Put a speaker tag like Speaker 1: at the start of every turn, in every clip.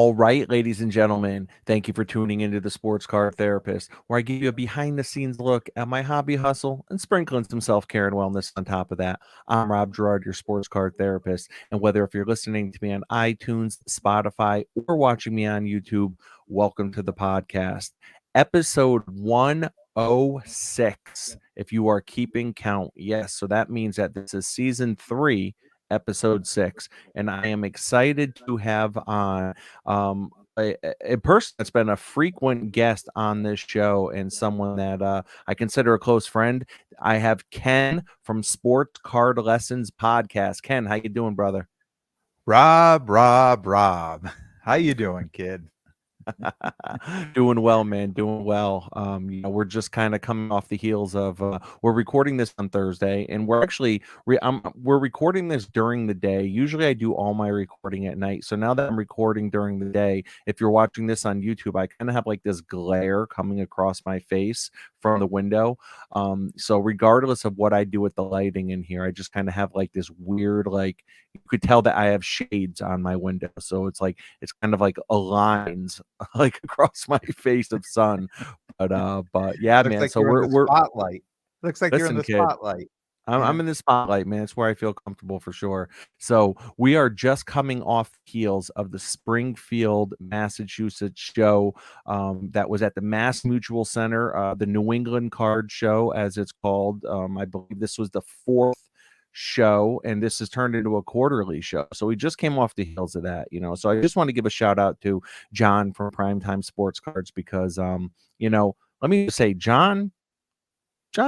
Speaker 1: All right, ladies and gentlemen, thank you for tuning into the Sports Card Therapist, where I give you a behind the scenes look at my hobby hustle and sprinkling some self care and wellness on top of that. I'm Rob Gerard, your Sports Card Therapist. And whether if you're listening to me on iTunes, Spotify, or watching me on YouTube, welcome to the podcast. Episode 106, if you are keeping count. Yes, so that means that this is season 3, episode 6. And I am excited to have on a person that's been a frequent guest on this show and someone that I consider a close friend. I have Ken from Sports Card Lessons Podcast. Ken, how you doing, brother?
Speaker 2: Rob. How you doing, kid?
Speaker 1: Doing well, man. Doing well. We're just kind of coming off the heels of we're recording this on Thursday, and we're recording this during the day. Usually, I do all my recording at night. So now that I'm recording during the day, if you're watching this on YouTube, I kind of have like this glare coming across my face from the window. So regardless of what I do with the lighting in here, I just kind of have like this weird, like you could tell that I have shades on my window. So it's kind of like aligns like across my face of sun. But yeah,
Speaker 2: Looks
Speaker 1: man.
Speaker 2: like
Speaker 1: So
Speaker 2: you're in the
Speaker 1: we're
Speaker 2: spotlight. Looks like you're in
Speaker 1: listen,
Speaker 2: the
Speaker 1: kid.
Speaker 2: spotlight.
Speaker 1: I'm
Speaker 2: Yeah.
Speaker 1: in the spotlight, man. It's where I feel comfortable for sure. So we are just coming off heels of the Springfield, Massachusetts show that was at the Mass Mutual Center, the New England Card Show, as it's called. I believe this was the 4th show, and this has turned into a quarterly show. So we just came off the heels of that, So I just want to give a shout out to John from Primetime Sports Cards because, let me just say, John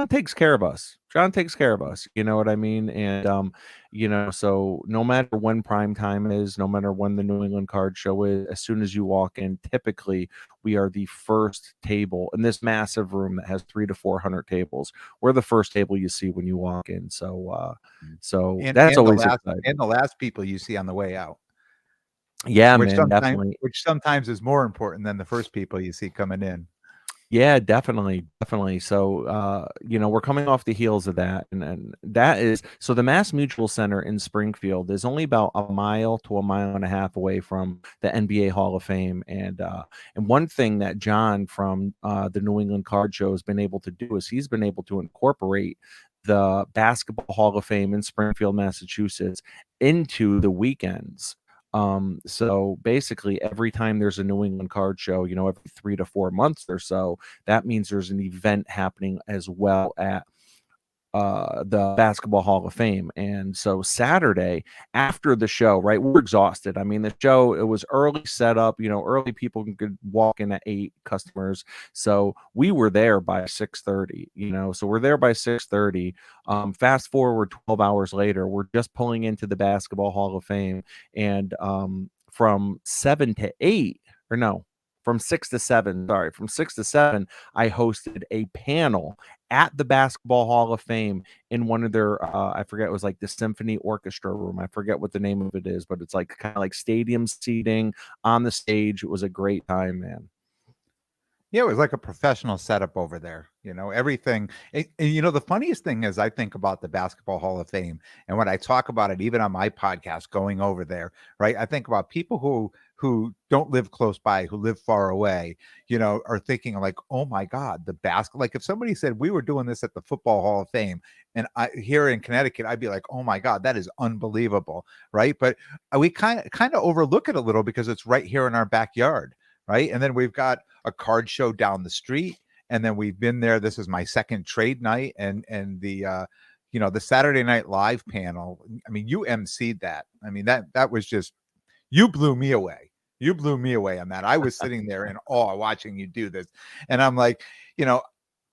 Speaker 1: takes care of us. John takes care of us. You know what I mean? And so no matter when prime time is, no matter when the New England Card Show is, as soon as you walk in, typically we are the first table in this massive room that has 300 to 400 tables. We're the first table you see when you walk in. So
Speaker 2: And
Speaker 1: that's
Speaker 2: and the
Speaker 1: always
Speaker 2: last
Speaker 1: exciting.
Speaker 2: and the last people you see on the way out,
Speaker 1: Yeah,
Speaker 2: which
Speaker 1: man,
Speaker 2: sometimes
Speaker 1: definitely.
Speaker 2: which sometimes is more important than the first people you see coming in.
Speaker 1: Yeah, definitely, definitely. So, we're coming off the heels of that, and that is so the Mass Mutual Center in Springfield is only about a mile to a mile and a half away from the NBA Hall of Fame, and one thing that John from the New England Card Show has been able to do is he's been able to incorporate the Basketball Hall of Fame in Springfield, Massachusetts, into the weekends. So basically every time there's a New England Card Show, every 3 to 4 months or so, that means there's an event happening as well at the Basketball Hall of Fame. And so Saturday after the show, right, we're exhausted. I mean, the show, it was early setup, early people could walk in at 8 customers. So we were there by 6:30, so we're there by 6:30. Fast forward 12 hours later, we're just pulling into the Basketball Hall of Fame. And from 7 to 8, or no, from 6 to 7, sorry, from 6 to 7, I hosted a panel at the Basketball Hall of Fame in one of their I forget, it was like the Symphony Orchestra room. I forget what the name of it is, but it's like kind of like stadium seating on the stage. It was a great time, man.
Speaker 2: Yeah, it was like a professional setup over there. Everything. And the funniest thing is I think about the Basketball Hall of Fame, and when I talk about it, even on my podcast, going over there, right? I think about people who don't live close by, who live far away, are thinking like, oh my God, the basket. Like if somebody said we were doing this at the Football Hall of Fame, and I here in Connecticut, I'd be like, oh my God, that is unbelievable, right? But we kind of overlook it a little because it's right here in our backyard, right? And then we've got a card show down the street, and then we've been there. This is my second trade night, and the Saturday Night Live panel. I mean, you emceed that. I mean, that was just, you blew me away. You blew me away on that. I was sitting there in awe watching you do this, and I'm like,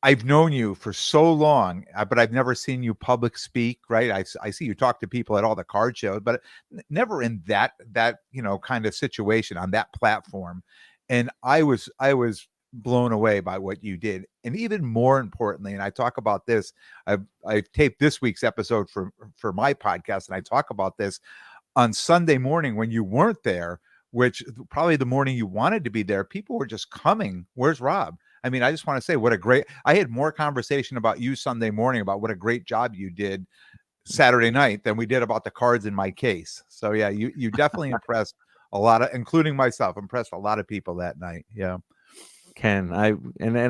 Speaker 2: I've known you for so long, but I've never seen you public speak, right? I see you talk to people at all the card shows, but never in that kind of situation on that platform. And I was blown away by what you did. And even more importantly, and I talk about this, I've taped this week's episode for my podcast, and I talk about this on Sunday morning when you weren't there, which probably the morning you wanted to be there, people were just coming. Where's Rob? I mean, I just want to say I had more conversation about you Sunday morning about what a great job you did Saturday night than we did about the cards in my case. So yeah, you definitely impressed a lot of, including myself, impressed a lot of people that night. Yeah.
Speaker 1: Ken, I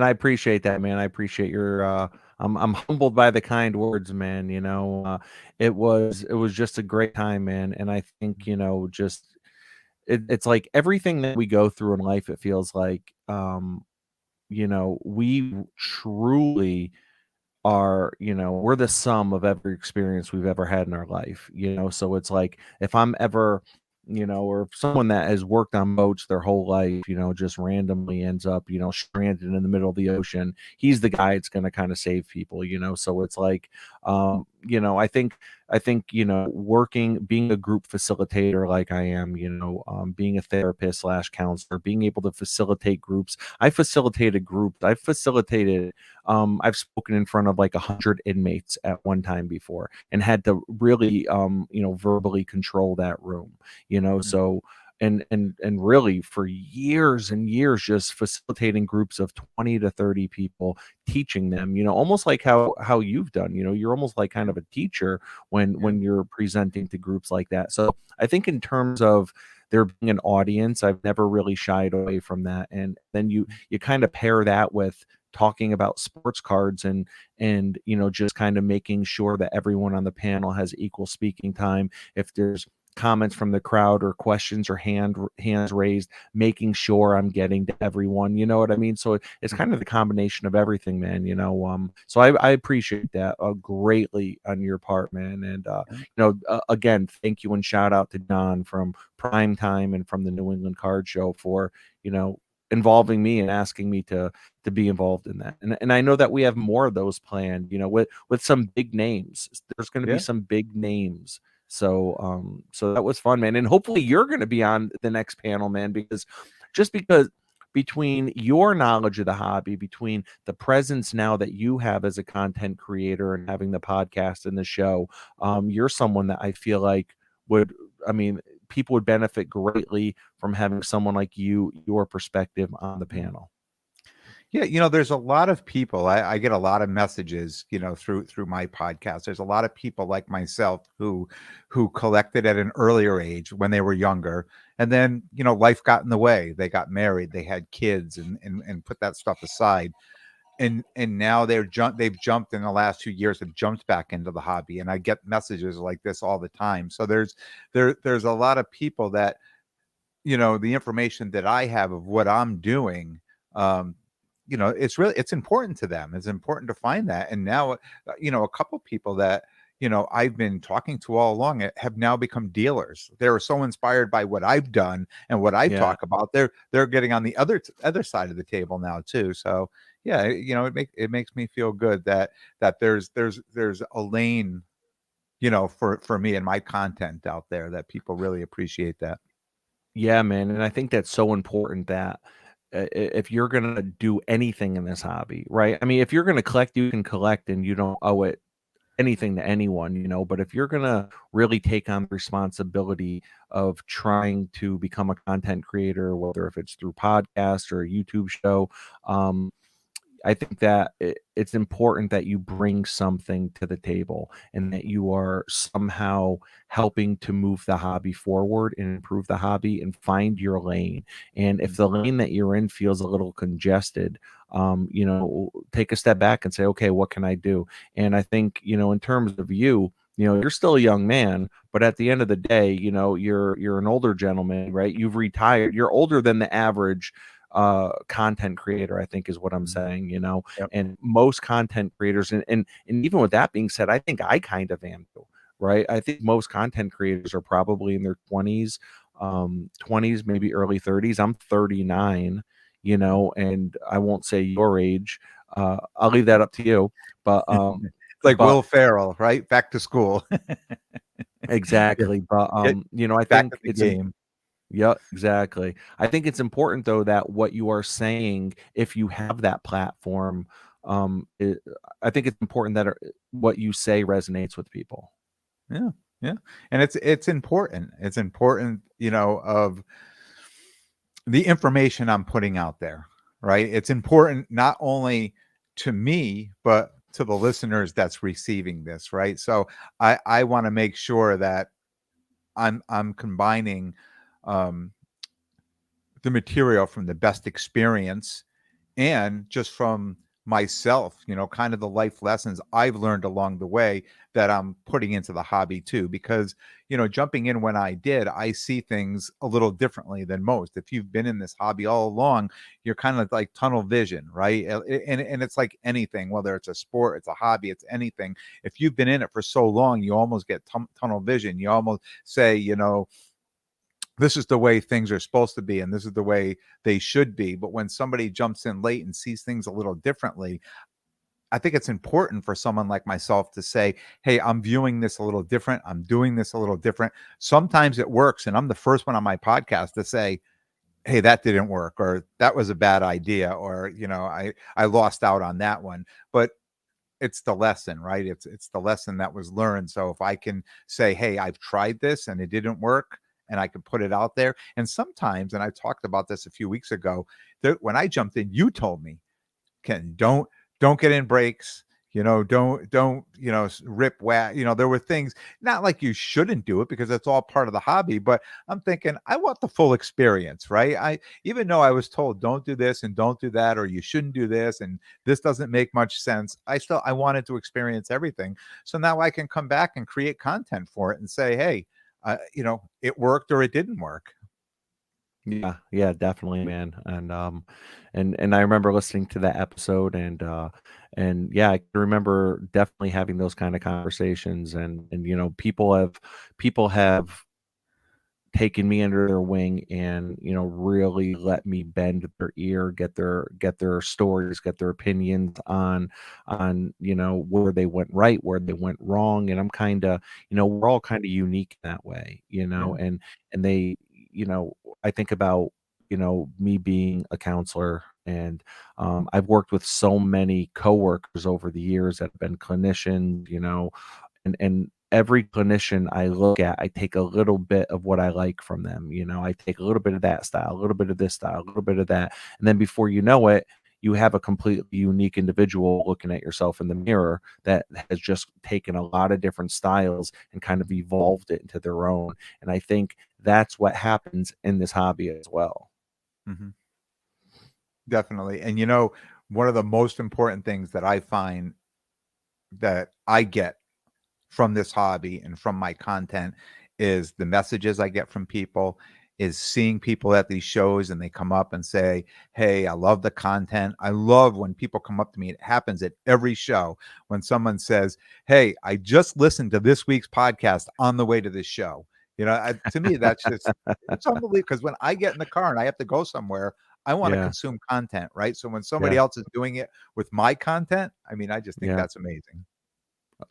Speaker 1: appreciate that, man. I appreciate your I'm humbled by the kind words, man. It was just a great time, man. And I think, just it's like everything that we go through in life, it feels like we truly are, we're the sum of every experience we've ever had in our life, so it's like if I'm ever, or if someone that has worked on boats their whole life, just randomly ends up, stranded in the middle of the ocean, he's the guy that's going to kind of save people, so it's like, I think, working, being a group facilitator like I am, being a therapist slash counselor, being able to facilitate groups. I facilitated groups. I've spoken in front of like 100 inmates at one time before and had to really, verbally control that room,
Speaker 2: Mm.
Speaker 1: so and really for years and years just facilitating groups of 20 to 30 people, teaching them, almost like how you've done, you're almost like kind
Speaker 2: Yeah.
Speaker 1: of a teacher when
Speaker 2: Yeah.
Speaker 1: you're presenting to groups like that. So I think in terms of there being an audience, I've never really shied away from that. And then you kind of pair that with talking about sports cards and just kind of making sure that everyone on the panel has equal speaking time. If there's comments from the crowd or questions or hands raised, making sure I'm getting to everyone, you know what I mean? So it's kind of the combination of everything, man. So I appreciate that greatly on your part, man. And again, thank you and shout out to Don from Prime Time and from the New England Card Show for you know involving me and asking me to be involved in that. And I know that we have more of those planned, with some big names. There's going to be
Speaker 2: Yeah.
Speaker 1: some big names. So that was fun, man. And hopefully you're going to be on the next panel, man, because between your knowledge of the hobby, between the presence now that you have as a content creator and having the podcast and the show, you're someone that I feel like I mean, people would benefit greatly from having someone like your perspective on the
Speaker 2: Mm.
Speaker 1: panel.
Speaker 2: Yeah, there's a lot of people. I get a lot of messages, through my podcast. There's a lot of people like myself who collected at an earlier age when they were younger, and then life got in the way. They got married, they had kids, and put that stuff aside. And now they've jumped in the last 2 years, have jumped back into the hobby, and I get messages like this all the time. So there's a lot of people that the information that I have of what I'm doing, um, it's important to them. It's important to find that. And now, a couple people that, I've been talking to all along have now become dealers. They're so inspired by what I've done and what I
Speaker 1: Yeah.
Speaker 2: talk about. They're getting on the other side of the table now too. So yeah, it makes me feel good that there's a lane, for me and my content out there, that people really appreciate that.
Speaker 1: Yeah, man, and I think that's so important that if you're gonna do anything in this hobby, right? I mean, if you're gonna collect, you can collect, and you don't owe it anything to anyone, But if you're gonna really take on the responsibility of trying to become a content creator, whether if it's through podcast or a YouTube show, um, I think that it's important that you bring something to the table and that you are somehow helping to move the hobby forward and improve the hobby and find your lane. And if the lane that you're in feels a little congested, take a step back and say, okay, what can I do? And I think, in terms of you're still a young man, but at the end of the day, you're an older gentleman, right? You've retired. You're older than the average content creator, I think is what I'm saying,
Speaker 2: Yep.
Speaker 1: and most content creators, and even with that being said, I think I kind of am too, right? I think most content creators are probably in their 20s, maybe early 30s. I'm 39, and I won't say your age. I'll leave that up to you, but
Speaker 2: It's like
Speaker 1: but
Speaker 2: Will Ferrell, right? Back to school. Yeah.
Speaker 1: exactly, but
Speaker 2: Get
Speaker 1: I
Speaker 2: back at
Speaker 1: think
Speaker 2: the game.
Speaker 1: yeah, exactly. I think it's important though that what you are saying, if you have that platform, I think it's important that what you say resonates with people.
Speaker 2: Yeah. Yeah. And it's important. It's important, of the information I'm putting out there, right? It's important not only to me, but to the listeners that's receiving this, right? So I want to make sure that I'm combining um, the material from the best experience and just from myself, kind of the life lessons I've learned along the way that I'm putting into the hobby too. Because, jumping in when I did, I see things a little differently than most. If you've been in this hobby all along, you're kind of like tunnel vision, right? And it's like anything, whether it's a sport, it's a hobby, it's anything. If you've been in it for so long, you almost get tunnel vision. You almost say, this is the way things are supposed to be and this is the way they should be. But when somebody jumps in late and sees things a little differently, I think it's important for someone like myself to say, hey, I'm viewing this a little different, I'm doing this a little different. Sometimes it works, and I'm the first one on my podcast to say, hey, that didn't work, or that was a bad idea, or I lost out on that one. But it's the lesson, right? It's the lesson that was learned. So if I can say, hey, I've tried this and it didn't work, and I can put it out there. And sometimes, and I talked about this a few weeks ago, that when I jumped in, you told me, Ken, don't get in breaks. Don't rip whack. There were things, not like you shouldn't do it because it's all part of the hobby. But I'm thinking, I want the full experience, right? I Even though I was told don't do this and don't do that, or you shouldn't do this and this doesn't make much sense, I wanted to experience everything. So now I can come back and create content for it and say, hey, it worked or it didn't work.
Speaker 1: Yeah, yeah, definitely, man. And I remember listening to that episode, and yeah, I can remember definitely having those kind of conversations, and people have taken me under their wing and really let me bend their ear, get their stories, get their opinions on where they went right, where they went wrong. And I'm kind of, we're all kind of unique in that way,
Speaker 2: Yeah.
Speaker 1: and they, you know I think about me being a counselor, and I've worked with so many coworkers over the years that have been clinicians, and every clinician I look at, I take a little bit of what I like from them. I take a little bit of that style, a little bit of this style, a little bit of that, and then before you know it, you have a completely unique individual looking at yourself in the mirror that has just taken a lot of different styles and kind of evolved it into their own. And I think that's what happens in this hobby as well.
Speaker 2: Hmm. Definitely. And one of the most important things that I find that I get from this hobby and from my content is the messages I get from people, is seeing people at these shows and they come up and say, hey, I love the content. I love when people come up to me. It happens at every show when someone says, hey, I just listened to this week's podcast on the way to this show. To me, that's just, it's unbelievable, because when I get in the car and I have to go somewhere, I want to
Speaker 1: Yeah,
Speaker 2: consume content, right? So when somebody
Speaker 1: yeah,
Speaker 2: else is doing it with my content, I mean, I just think
Speaker 1: yeah.
Speaker 2: that's amazing.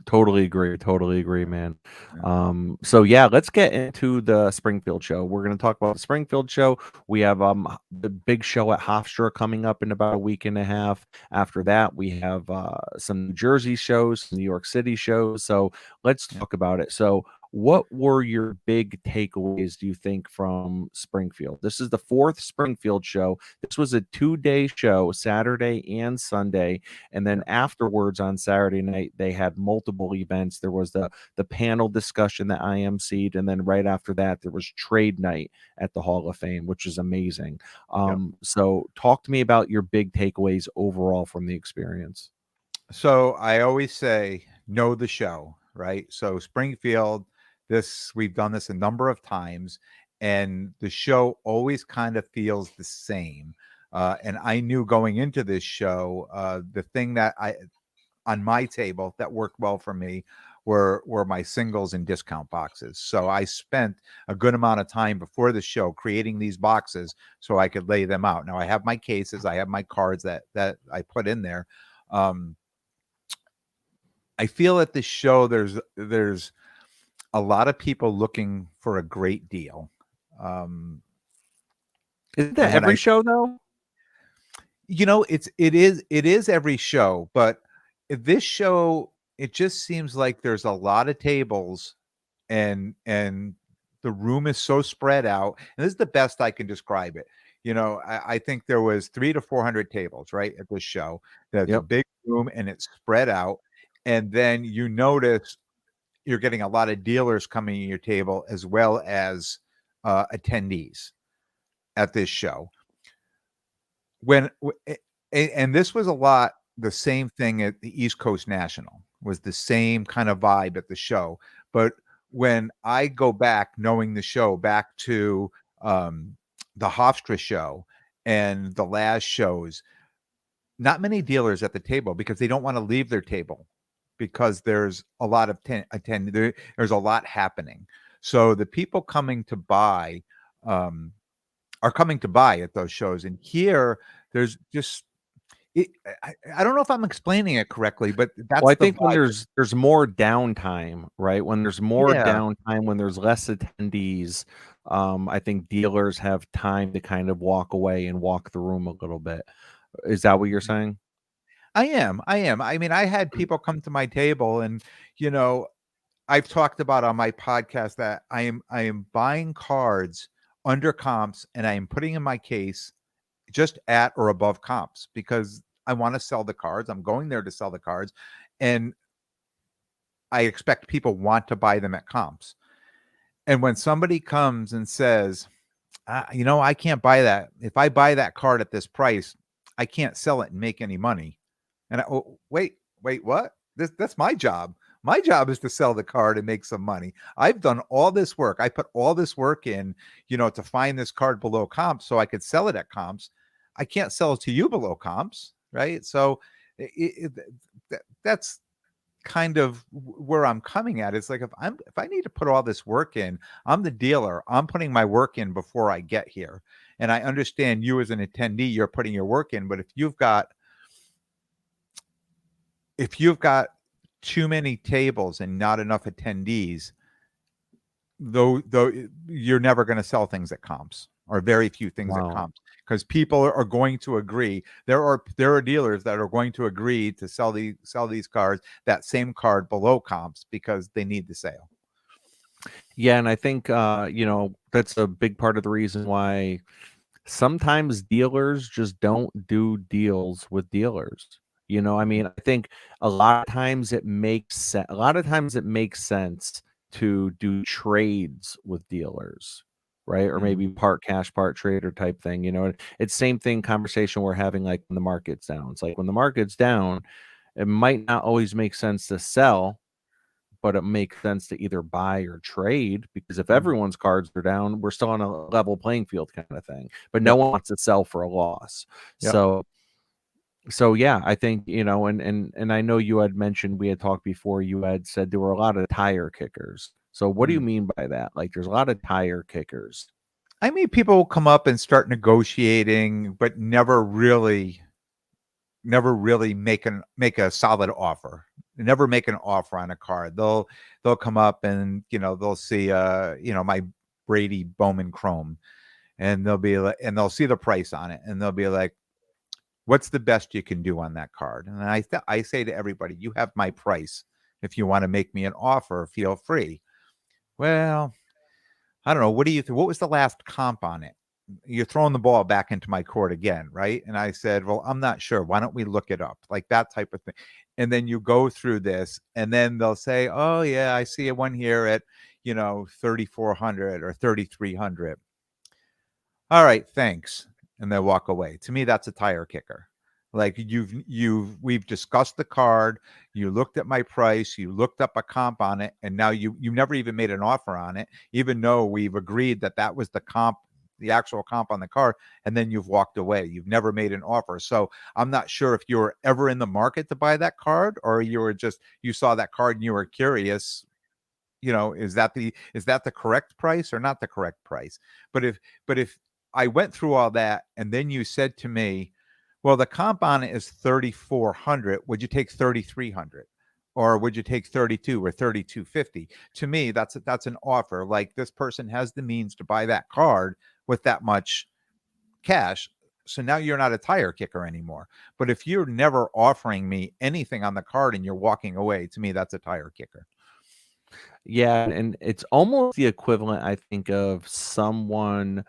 Speaker 1: Totally agree, man.
Speaker 2: Yeah.
Speaker 1: So yeah, let's get into the Springfield show. We're gonna talk about the Springfield show. We have the big show at Hofstra coming up in about a week and a half. After that, we have some New Jersey shows, some New York City shows. So let's
Speaker 2: Yeah.
Speaker 1: talk about it. So what were your big takeaways, do you think, from Springfield? This is the fourth Springfield show. This was a 2-day show, Saturday and Sunday. And then afterwards on Saturday night, they had multiple events. There was the panel discussion that I emceed, and then right after that, there was trade night at the Hall of Fame, which is amazing.
Speaker 2: Yep.
Speaker 1: So talk to me about your big takeaways overall from the experience.
Speaker 2: So I always say, know the show, right? So Springfield, we've done this a number of times, and the show always kind of feels the same. And I knew going into this show, the thing that I on my table that worked well for me were my singles and discount boxes. So I spent a good amount of time before the show creating these boxes so I could lay them out. Now I have my cases, I have my cards that I put in there. Um, I feel at this show there's a lot of people looking for a great deal. Um,
Speaker 1: Isn't
Speaker 2: and
Speaker 1: that
Speaker 2: when
Speaker 1: every
Speaker 2: I
Speaker 1: show though?
Speaker 2: it is every show, but this show, it just seems like there's a lot of tables, and the room is so spread out. And this is the best I can describe it. I think there was 300 to 400 tables, right, at this show. That's a
Speaker 1: Yep.
Speaker 2: big room and it's spread out. And then you notice you're getting a lot of dealers coming to your table, as well as attendees at this show. And this was a lot the same thing at the East Coast National, was the same kind of vibe at the show. But when I go back, knowing the show, back to the Hofstra show and the last shows, not many dealers at the table, because they don't want to leave their table, because there's a lot of there's a lot happening. So the people coming to buy are coming to buy at those shows. And here there's just I don't know if I'm explaining it correctly, but that's
Speaker 1: Well, I
Speaker 2: the
Speaker 1: think when
Speaker 2: vibe.
Speaker 1: there's more downtime, right? When there's more
Speaker 2: Yeah.
Speaker 1: downtime, when there's less attendees, I think dealers have time to kind of walk away and walk the room a little bit. Is that what you're saying?
Speaker 2: I am. I mean, I had people come to my table, and you know, I've talked about on my podcast that I am buying cards under comps, and I am putting in my case just at or above comps, because I want to sell the cards. I'm going there to sell the cards, and I expect people want to buy them at comps. And when somebody comes and says, I can't buy that. If I buy that card at this price, I can't sell it and make any money. And wait, what? That's my job. My job is to sell the card and make some money. I've done all this work. I put all this work in, to find this card below comps so I could sell it at comps. I can't sell it to you below comps, right? So that's kind of where I'm coming at. It's like, if I need to put all this work in, I'm the dealer. I'm putting my work in before I get here. And I understand you as an attendee, you're putting your work in, but if you've got too many tables and not enough attendees, though you're never going to sell things at comps, or very few things at
Speaker 1: Wow.
Speaker 2: comps, because people are going to agree. There are dealers that are going to agree to sell these cards, that same card below comps, because they need the sale.
Speaker 1: Yeah, and I think that's a big part of the reason why sometimes dealers just don't do deals with dealers. I mean, I think a lot of times it makes sense. A lot of times it makes sense to do trades with dealers, right? Or maybe part cash, part trader type thing. It's same thing conversation we're having like when the market's down. It's like when the market's down, it might not always make sense to sell, but it makes sense to either buy or trade, because if everyone's cards are down, we're still on a level playing field kind of thing. But no
Speaker 2: Yep.
Speaker 1: one wants to sell for a loss.
Speaker 2: Yep.
Speaker 1: So yeah, I think, and I know you had mentioned, we had talked before, you had said there were a lot of tire kickers. So what do you mean by that? Like there's a lot of tire kickers.
Speaker 2: I mean, people will come up and start negotiating, but never really make a solid offer. Never make an offer on a card. They'll come up and they'll see my Brady Bowman Chrome, and they'll see the price on it, and they'll be like, what's the best you can do on that card? And I say to everybody, you have my price. If you want to make me an offer, feel free. Well, I don't know. What do you think? What was the last comp on it? You're throwing the ball back into my court again, right? And I said, well, I'm not sure. Why don't we look it up? Like that type of thing. And then you go through this, and then they'll say, oh yeah, I see one here at 3,400 or 3,300. All right, thanks. And they walk away. To me, that's a tire kicker. Like we've discussed the card, you looked at my price, you looked up a comp on it, and now you never even made an offer on it, even though we've agreed that was the comp, the actual comp on the card, and then you've walked away. You've never made an offer. So I'm not sure if you were ever in the market to buy that card, or you saw that card and you were curious, is that the correct price or not the correct price? But if I went through all that, and then you said to me, well, the comp on it is 3,400. Would you take 3,300? Or would you take 32 or 3,250? To me, that's an offer. Like, this person has the means to buy that card with that much cash. So now you're not a tire kicker anymore. But if you're never offering me anything on the card and you're walking away, to me, that's a tire kicker.
Speaker 1: Yeah, and it's almost the equivalent, I think, of someone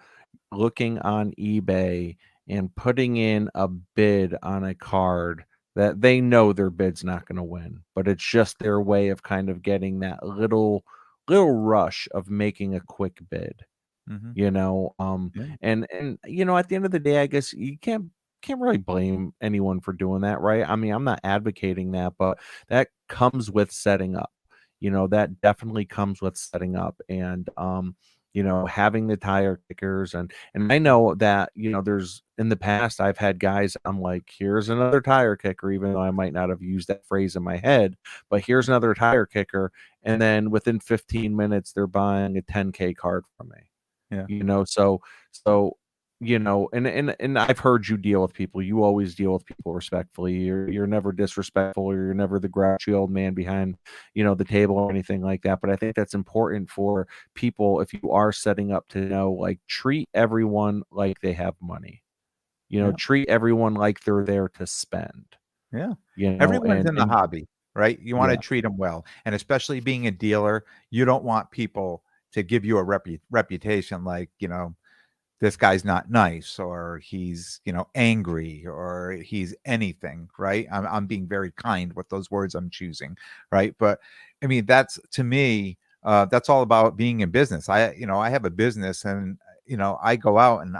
Speaker 1: looking on eBay and putting in a bid on a card that they know their bid's not going to win, but it's just their way of kind of getting that little rush of making a quick bid.
Speaker 2: Mhm.
Speaker 1: you know,
Speaker 2: Yeah.
Speaker 1: and you know, at the end of the day, I guess you can't really blame anyone for doing that, right? I mean, I'm not advocating that, but that comes with setting up. You know, that definitely comes with setting up and you know, having the tire kickers and I know that, you know, there's in the past I've had guys I'm like, here's another tire kicker, even though I might not have used that phrase in my head, but here's another tire kicker. And then within 15 minutes, they're buying a 10K card from me.
Speaker 2: Yeah.
Speaker 1: You know, so, you know, and I've heard you deal with people. You always deal with people respectfully. You're never disrespectful, or you're never the grouchy old man behind, you know, the table or anything like that. But I think that's important for people if you are setting up to know, like, treat everyone like they have money. You know,
Speaker 2: Yeah.
Speaker 1: treat everyone like they're there to spend,
Speaker 2: Yeah.
Speaker 1: you know,
Speaker 2: Everyone's in the
Speaker 1: and
Speaker 2: hobby, right? You wanna
Speaker 1: yeah.
Speaker 2: treat them well, and especially being a dealer, you don't want people to give you a reputation like, this guy's not nice or he's, angry or he's anything, right? I'm being very kind with those words I'm choosing, right? But I mean, that's to me, that's all about being in business. I have a business and I go out and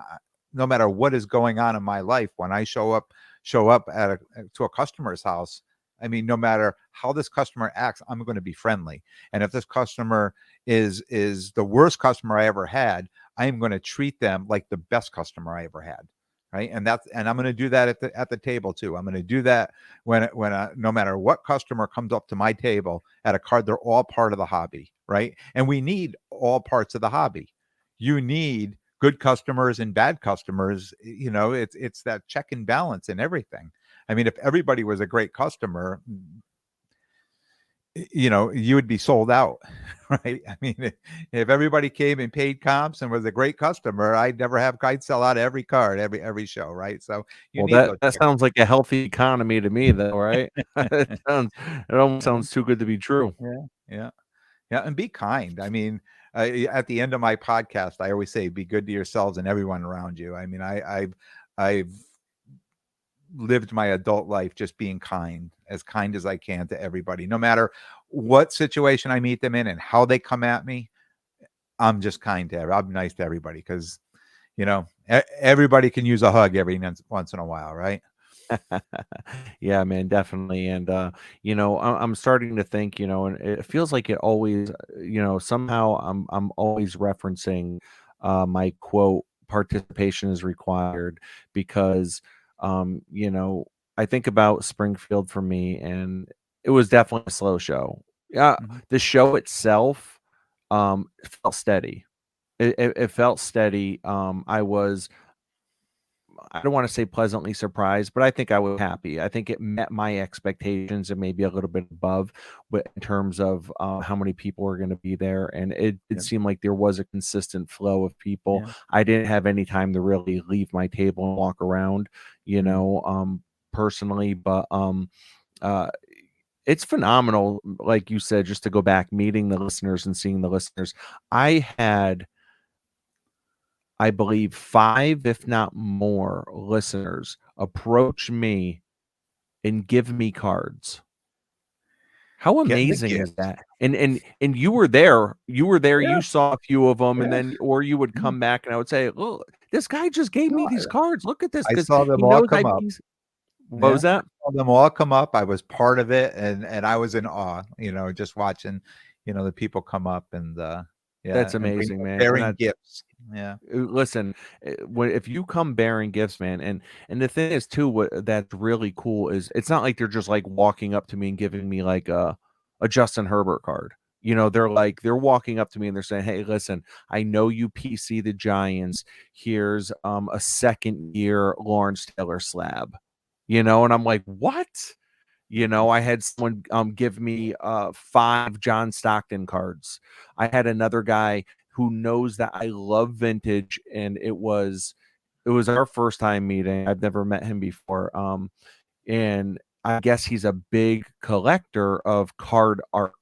Speaker 2: no matter what is going on in my life, when I show up to a customer's house, I mean, no matter how this customer acts, I'm going to be friendly. And if this customer is the worst customer I ever had, I am going to treat them like the best customer I ever had. Right. And I'm going to do that at the table too. I'm going to do that when no matter what customer comes up to my table at a card, they're all part of the hobby. Right. And we need all parts of the hobby. You need good customers and bad customers. It's that check and balance in everything. I mean, if everybody was a great customer, you would be sold out, right? I mean, if everybody came and paid comps and was a great customer, I'd sell out every card, every show, right? So you
Speaker 1: Well,
Speaker 2: need
Speaker 1: that
Speaker 2: those
Speaker 1: that
Speaker 2: checks.
Speaker 1: sounds like a healthy economy to me, though, right? It almost
Speaker 2: Yeah,
Speaker 1: sounds too good to be true.
Speaker 2: yeah, yeah, yeah, and be kind. I mean, at the end of my podcast, I always say, "Be good to yourselves and everyone around you." I mean, I've lived my adult life just being kind as I can to everybody, no matter what situation I meet them in and how they come at me. I'm just kind to I'm nice to everybody because everybody can use a hug every once in a while, right?
Speaker 1: Yeah, man, definitely. And you know, I'm starting to think, you know, and it feels like it always, you know, somehow I'm always referencing my quote, participation is required because you know, I think about Springfield for me and it was definitely a slow show. Yeah,
Speaker 2: Mhm.
Speaker 1: the show itself felt steady. It felt steady. I don't wanna say pleasantly surprised, but I think I was happy. I think it met my expectations and maybe a little bit above, but in terms of, how many people were gonna be there, and it
Speaker 2: Yeah,
Speaker 1: seemed like there was a consistent flow of people.
Speaker 2: yeah.
Speaker 1: I didn't have any time to really leave my table and walk around, you
Speaker 2: Mm.
Speaker 1: know, personally, but, uh, it's phenomenal, like you said, just to go back, meeting the listeners and seeing the listeners. I had I believe 5, if not more, listeners approach me and give me cards. How
Speaker 2: Getting the
Speaker 1: amazing is
Speaker 2: gifts.
Speaker 1: that? And you were there,
Speaker 2: Yeah,
Speaker 1: you saw a few of them, and
Speaker 2: yeah,
Speaker 1: then or you would
Speaker 2: yeah.
Speaker 1: come back and I would say, "Look, this guy just gave
Speaker 2: No,
Speaker 1: me these cards. Look at this,"
Speaker 2: I
Speaker 1: because
Speaker 2: saw
Speaker 1: he
Speaker 2: them all
Speaker 1: knows
Speaker 2: come up.
Speaker 1: what
Speaker 2: Yeah,
Speaker 1: was
Speaker 2: I
Speaker 1: that?
Speaker 2: saw them all come up. I was part of it, and I was in awe, just watching, the people come up and, yeah,
Speaker 1: That's
Speaker 2: and
Speaker 1: amazing, man, and
Speaker 2: bearing
Speaker 1: that
Speaker 2: gifts. Yeah.
Speaker 1: listen, when if you come bearing gifts, man, and the thing is too, what that's really cool is it's not like they're just like walking up to me and giving me like a Justin Herbert card. You know, they're walking up to me and they're saying, "Hey, listen, I know you PC the Giants. Here's a second year Lawrence Taylor slab." You know, and I'm like, "What?" You know, I had someone give me 5 John Stockton cards. I had another guy who knows that I love vintage, and it was our first time meeting. I've never met him before. And I guess he's a big collector of card art,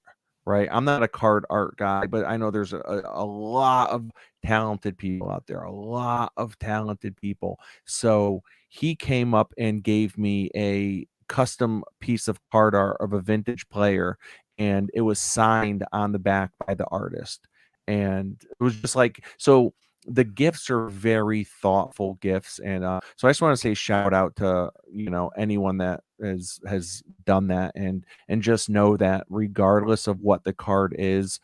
Speaker 1: right? I'm not a card art guy, but I know there's a lot of talented people out there, a lot of talented people. So he came up and gave me a custom piece of card art of a vintage player, and it was signed on the back by the artist. And it was just like, so the gifts are very thoughtful gifts, and so I just want to say shout out to anyone that has done that, and just know that regardless of what the card is,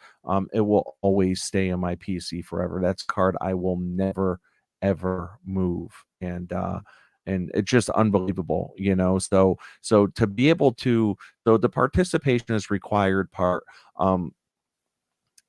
Speaker 1: it will always stay in my PC forever. That's a card I will never ever move, and it's just unbelievable, so to be able to, so the participation is required part.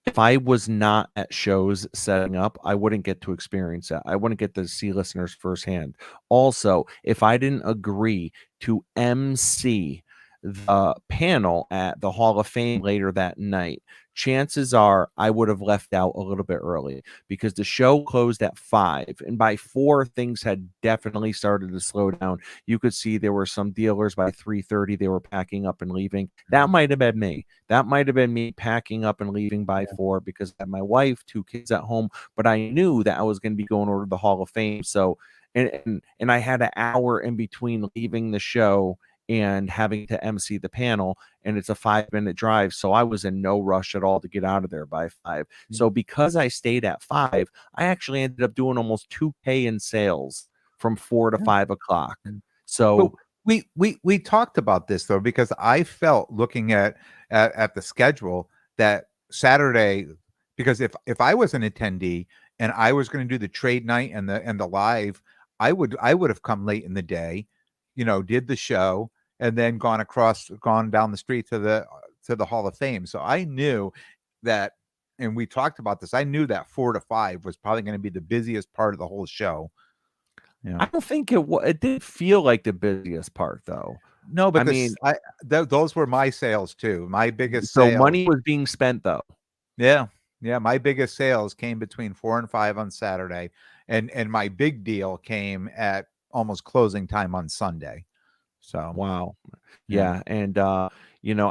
Speaker 1: If I was not at shows setting up, I wouldn't get to experience that. I wouldn't get to see listeners firsthand. Also, if I didn't agree to MC the panel at the Hall of Fame later that night, chances are I would have left out a little bit early because the show closed at 5, and by 4 things had definitely started to slow down. You could see there were some dealers by 3:30 they were packing up and leaving. That might have been me. That might have been me packing up and leaving by 4 because I had my wife, 2 kids at home, but I knew that I was going to be going over to the Hall of Fame. So, and I had an hour in between leaving the show and having to MC the panel, and it's a 5-minute drive. So I was in no rush at all to get out of there by 5. So because I stayed at 5, I actually ended up doing almost 2K in sales from 4 to 5 o'clock.
Speaker 2: But
Speaker 1: So
Speaker 2: we talked about this though, because I felt looking at the schedule that Saturday, because if I was an attendee and I was going to do the trade night and the live, I would have come late in the day, did the show and then gone down the street to the Hall of Fame. So I knew that, and we talked about this, I knew that 4 to 5 was probably going to be the busiest part of the whole show.
Speaker 1: I don't think it did feel like the busiest part though.
Speaker 2: No, but
Speaker 1: I mean,
Speaker 2: those were my sales too. My biggest
Speaker 1: so
Speaker 2: sales.
Speaker 1: money was being spent though.
Speaker 2: Yeah. Yeah. My biggest sales came between 4 and 5 on Saturday. And my big deal came at almost closing time on Sunday. So
Speaker 1: Wow. Yeah. And I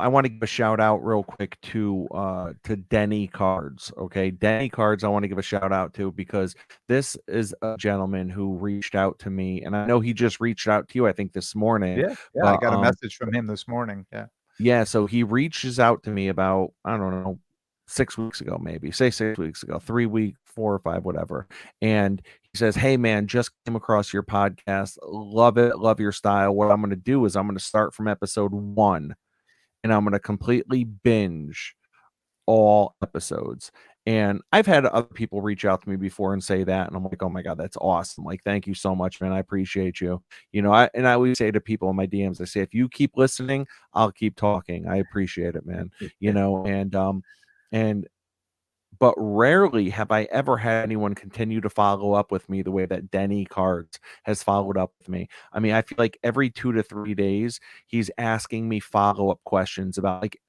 Speaker 1: want to give a shout out real quick to Denny Cards. Okay. Denny Cards, I want to give a shout out to because this is a gentleman who reached out to me, and I know he just reached out to you, I think, this morning.
Speaker 2: yeah, I
Speaker 1: But
Speaker 2: got a message from him this morning. Yeah.
Speaker 1: yeah, so he reaches out to me about, I don't know, 6 weeks ago, maybe. Say 6 weeks ago, 3 week, 4 or 5, whatever. And he says, "Hey man, just came across your podcast. Love it, love your style. What I'm going to do is I'm going to start from episode 1 and I'm going to completely binge all episodes." And I've had other people reach out to me before and say that, and I'm like, "Oh my god, that's awesome! Like, thank you so much, man. I appreciate you." I always say to people in my DMs, I say, "If you keep listening, I'll keep talking. I appreciate it, man." And but rarely have I ever had anyone continue to follow up with me the way that Denny Cards has followed up with me. I mean, I feel like every 2 to 3 days, he's asking me follow-up questions about, like,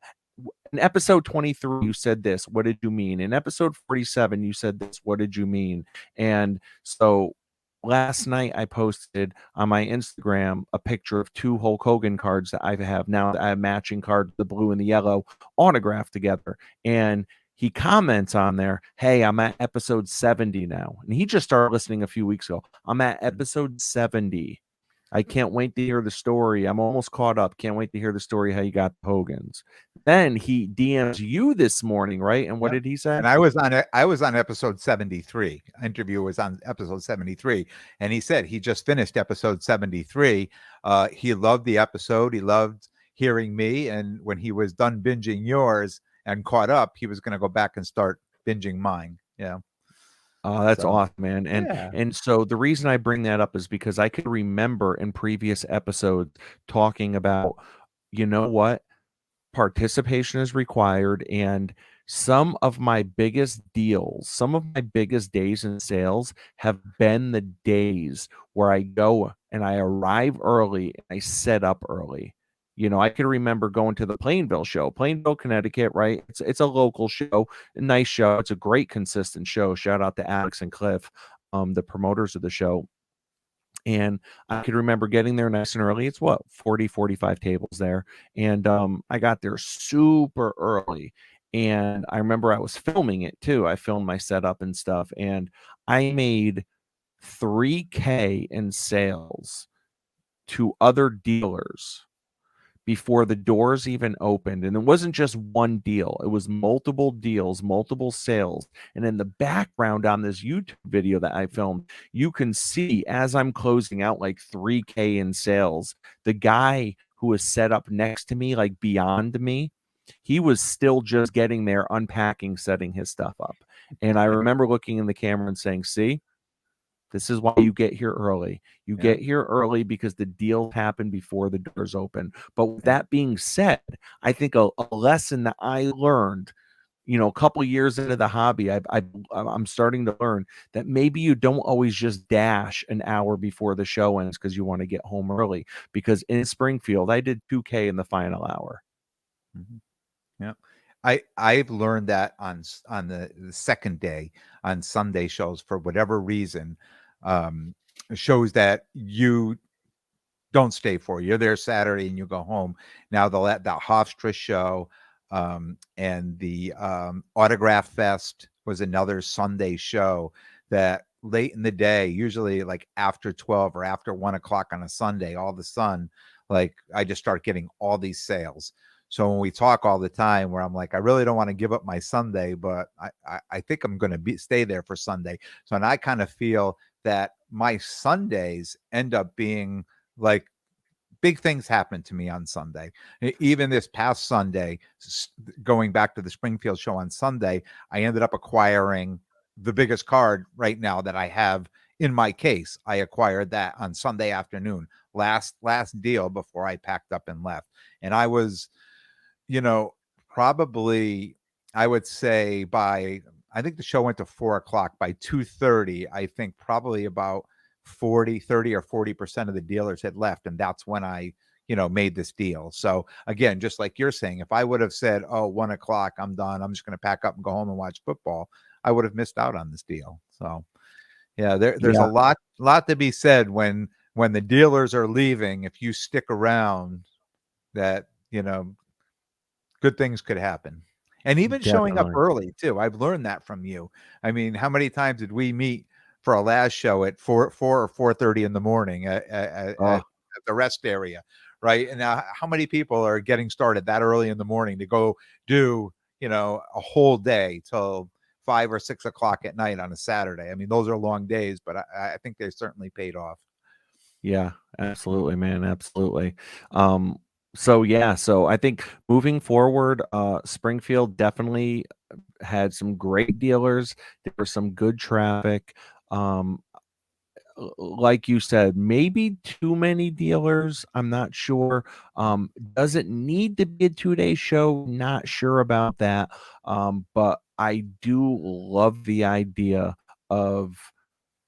Speaker 1: in episode 23, you said this. What did you mean? In episode 47, you said this. What did you mean? And so last night, I posted on my Instagram a picture of 2 Hulk Hogan cards that I have now. That I have matching cards, the blue and the yellow, autographed together. And he comments on there, "Hey, I'm at episode 70 now." And he just started listening a few weeks ago. "I'm at episode 70. I can't wait to hear the story. I'm almost caught up. Can't wait to hear the story how you got the Hogans." Then he DMs you this morning, right? And what
Speaker 2: Yeah.
Speaker 1: did he say?
Speaker 2: And I was on episode 73. Interview was on episode 73. And he said he just finished episode 73. He loved the episode. He loved hearing me. And when he was done binging yours and caught up, he was going to go back and start binging mine. Yeah.
Speaker 1: Oh, that's
Speaker 2: So
Speaker 1: awesome, man.
Speaker 2: yeah.
Speaker 1: And so the reason I bring that up is because I could remember in previous episodes talking about, you know what? Participation is required, and some of my biggest deals, some of my biggest days in sales have been the days where I go and I arrive early and I set up early. I can remember going to the Plainville show, Plainville, Connecticut, right? It's a local show, a nice show. It's a great consistent show. Shout out to Alex and Cliff, the promoters of the show. And I could remember getting there nice and early. It's 40, 45 tables there. And I got there super early. And I remember I was filming it too. I filmed my setup and stuff. And I made 3K in sales to other dealers before the doors even opened. And it wasn't just one deal, it was multiple deals, multiple sales. And in the background on this YouTube video that I filmed, you can see as I'm closing out like 3K in sales, the guy who was set up next to me, like beyond me, he was still just getting there, unpacking, setting his stuff up. And I remember looking in the camera and saying, see, this is why you get here early. You
Speaker 2: Yeah.
Speaker 1: get here early because the deals happen before the doors open. But with
Speaker 2: Yeah.
Speaker 1: that being said, I think a lesson that I learned, a couple years into the hobby, I'm starting to learn that maybe you don't always just dash an hour before the show ends because you want to get home early. Because in Springfield, I did 2K in the final hour.
Speaker 2: Mhm. Yeah. I've learned that on the second day on Sunday shows for whatever reason, um, shows that you don't stay for. You're there Saturday and you go home. Now the Hofstra show, and the Autograph Fest was another Sunday show that late in the day, usually like after 12 or after 1 o'clock on a Sunday, all of a sudden, like I just start getting all these sales. So when we talk all the time, where I'm like, I really don't want to give up my Sunday, but I think I'm going to stay there for Sunday. So and I kind of feel that my Sundays end up being like big things happen to me on Sunday. Even this past Sunday, going back to the Springfield show on Sunday, I ended up acquiring the biggest card right now that I have in my case. I acquired that on Sunday afternoon, last deal before I packed up and left. And I was, probably, I would say I think the show went to 4 o'clock. By 2:30, I think probably about 30 or 40% of the dealers had left. And that's when I, made this deal. So again, just like you're saying, if I would have said, oh, 1 o'clock, I'm done, I'm just going to pack up and go home and watch football, I would have missed out on this deal. So yeah, there's a
Speaker 1: Yeah.
Speaker 2: lot to be said when the dealers are leaving. If you stick around, that, good things could happen. And even showing up
Speaker 1: Definitely.
Speaker 2: early too. I've learned that from you. I mean, how many times did we meet for a last show at 4 or 4:30 in the morning
Speaker 1: Oh,
Speaker 2: at the rest area, right? And now how many people are getting started that early in the morning to go do, a whole day till 5 or 6 o'clock at night on a Saturday? I mean, those are long days, but I think they certainly paid off.
Speaker 1: yeah, absolutely, man. Absolutely. So yeah, so I think moving forward, Springfield definitely had some great dealers. There was some good traffic. Um, like you said, maybe too many dealers. I'm not sure. Does it need to be a 2 day show? Not sure about that. But I do love the idea of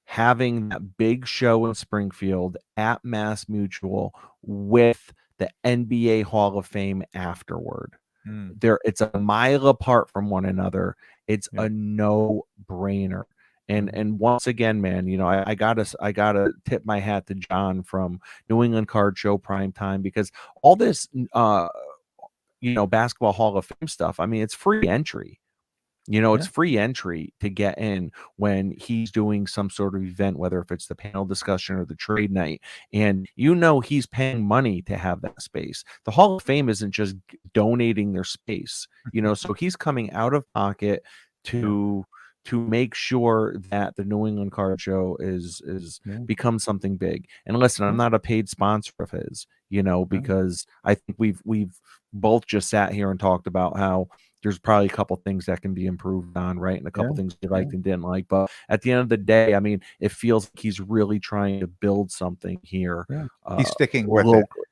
Speaker 1: having that big show in Springfield at Mass Mutual with the NBA Hall of Fame afterward.
Speaker 2: Mm,
Speaker 1: It's a mile apart from one another. It's
Speaker 2: yeah.
Speaker 1: a no-brainer. And
Speaker 2: Mhm.
Speaker 1: and once again, man, I gotta tip my hat to John from New England Card Show Prime Time, because all this basketball Hall of Fame stuff, I mean, it's free entry. It's
Speaker 2: Yeah.
Speaker 1: free entry to get in when he's doing some sort of event, whether if it's the panel discussion or the trade night. And he's paying money to have that space. The Hall of Fame isn't just donating their space, so he's coming out of pocket
Speaker 2: Yeah.
Speaker 1: to make sure that the New England Card Show is
Speaker 2: Yeah.
Speaker 1: become something big. And listen, I'm
Speaker 2: Yeah.
Speaker 1: not a paid sponsor of his,
Speaker 2: Yeah.
Speaker 1: because I think we've both just sat here and talked about how there's probably a couple things that can be improved on, right? And a
Speaker 2: Yeah.
Speaker 1: couple things we
Speaker 2: Yeah.
Speaker 1: liked and didn't like. But at the end of the day, I mean, it feels like he's really trying to build something here,
Speaker 2: Yeah. He's sticking with it.
Speaker 1: locally.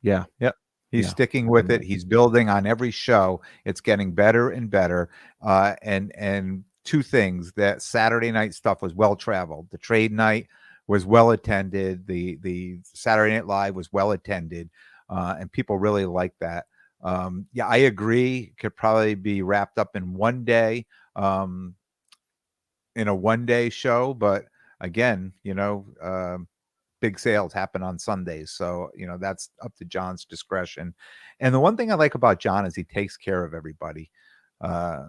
Speaker 1: Yeah,
Speaker 2: Yep. He's
Speaker 1: yeah,
Speaker 2: sticking with it.
Speaker 1: definitely.
Speaker 2: He's building on every show. It's getting better and better. And two things: that Saturday night stuff was well traveled. The trade night was well attended. The Saturday Night Live was well attended, and people really liked that. Yeah, I agree. Could probably be wrapped up in one day, um, in a 1 day show, but again, big sales happen on Sundays. So, that's up to John's discretion. And the one thing I like about John is he takes care of everybody. Uh,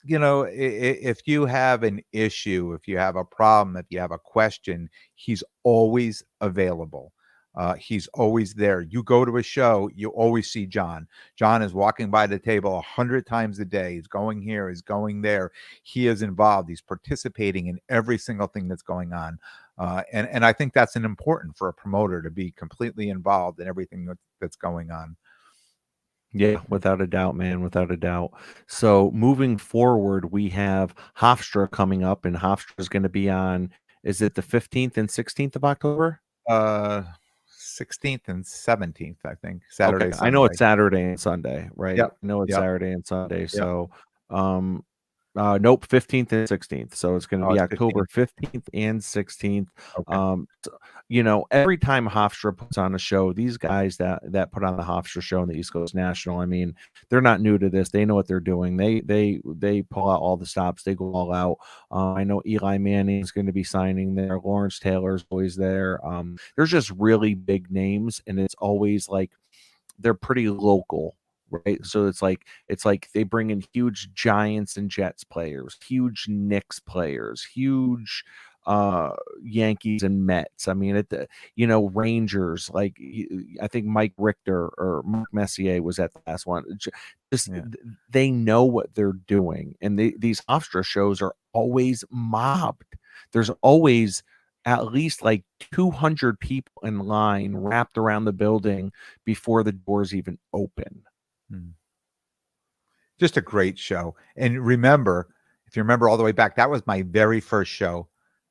Speaker 2: if you have an issue, if you have a problem, if you have a question, he's always available. He's always there. You go to a show, you always see John. John is walking by the table 100 times a day. He's going here, he's going there. He is involved. He's participating in every single thing that's going on. And I think that's an important for a promoter to be completely involved in everything that's going on.
Speaker 1: Yeah, without a doubt, man, without a doubt. So moving forward, we have Hofstra coming up, and Hofstra is going to be on, is it the 15th and 16th of October?
Speaker 2: Uh, 16th and 17th, I think.
Speaker 1: Okay,
Speaker 2: Saturday,
Speaker 1: I know
Speaker 2: Sunday.
Speaker 1: it's Saturday and Sunday, right?
Speaker 2: Yep.
Speaker 1: I know it's
Speaker 2: Yep.
Speaker 1: Saturday and Sunday.
Speaker 2: Yep.
Speaker 1: So, um, nope, 15th and 16th. So it's going to
Speaker 2: Oh,
Speaker 1: be
Speaker 2: it's
Speaker 1: October
Speaker 2: 15th.
Speaker 1: 15th and 16th.
Speaker 2: Okay.
Speaker 1: Every time Hofstra puts on a show, these guys that put on the Hofstra show in the East Coast National, I mean, they're not new to this. They know what they're doing. They pull out all the stops. They go all out. I know Eli Manning is going to be signing there. Lawrence Taylor's always there. There's just really big names, and it's always like they're pretty local, right? So it's like they bring in huge Giants and Jets players, huge Knicks players, huge Yankees and Mets. I mean, Rangers. I think Mike Richter or Mark Messier was at the last one. They know what they're doing, and these Hofstra shows are always mobbed. There's always at least like 200 people in line wrapped around the building before the doors even open.
Speaker 2: Just a great show. And if you remember all the way back, that was my very first show.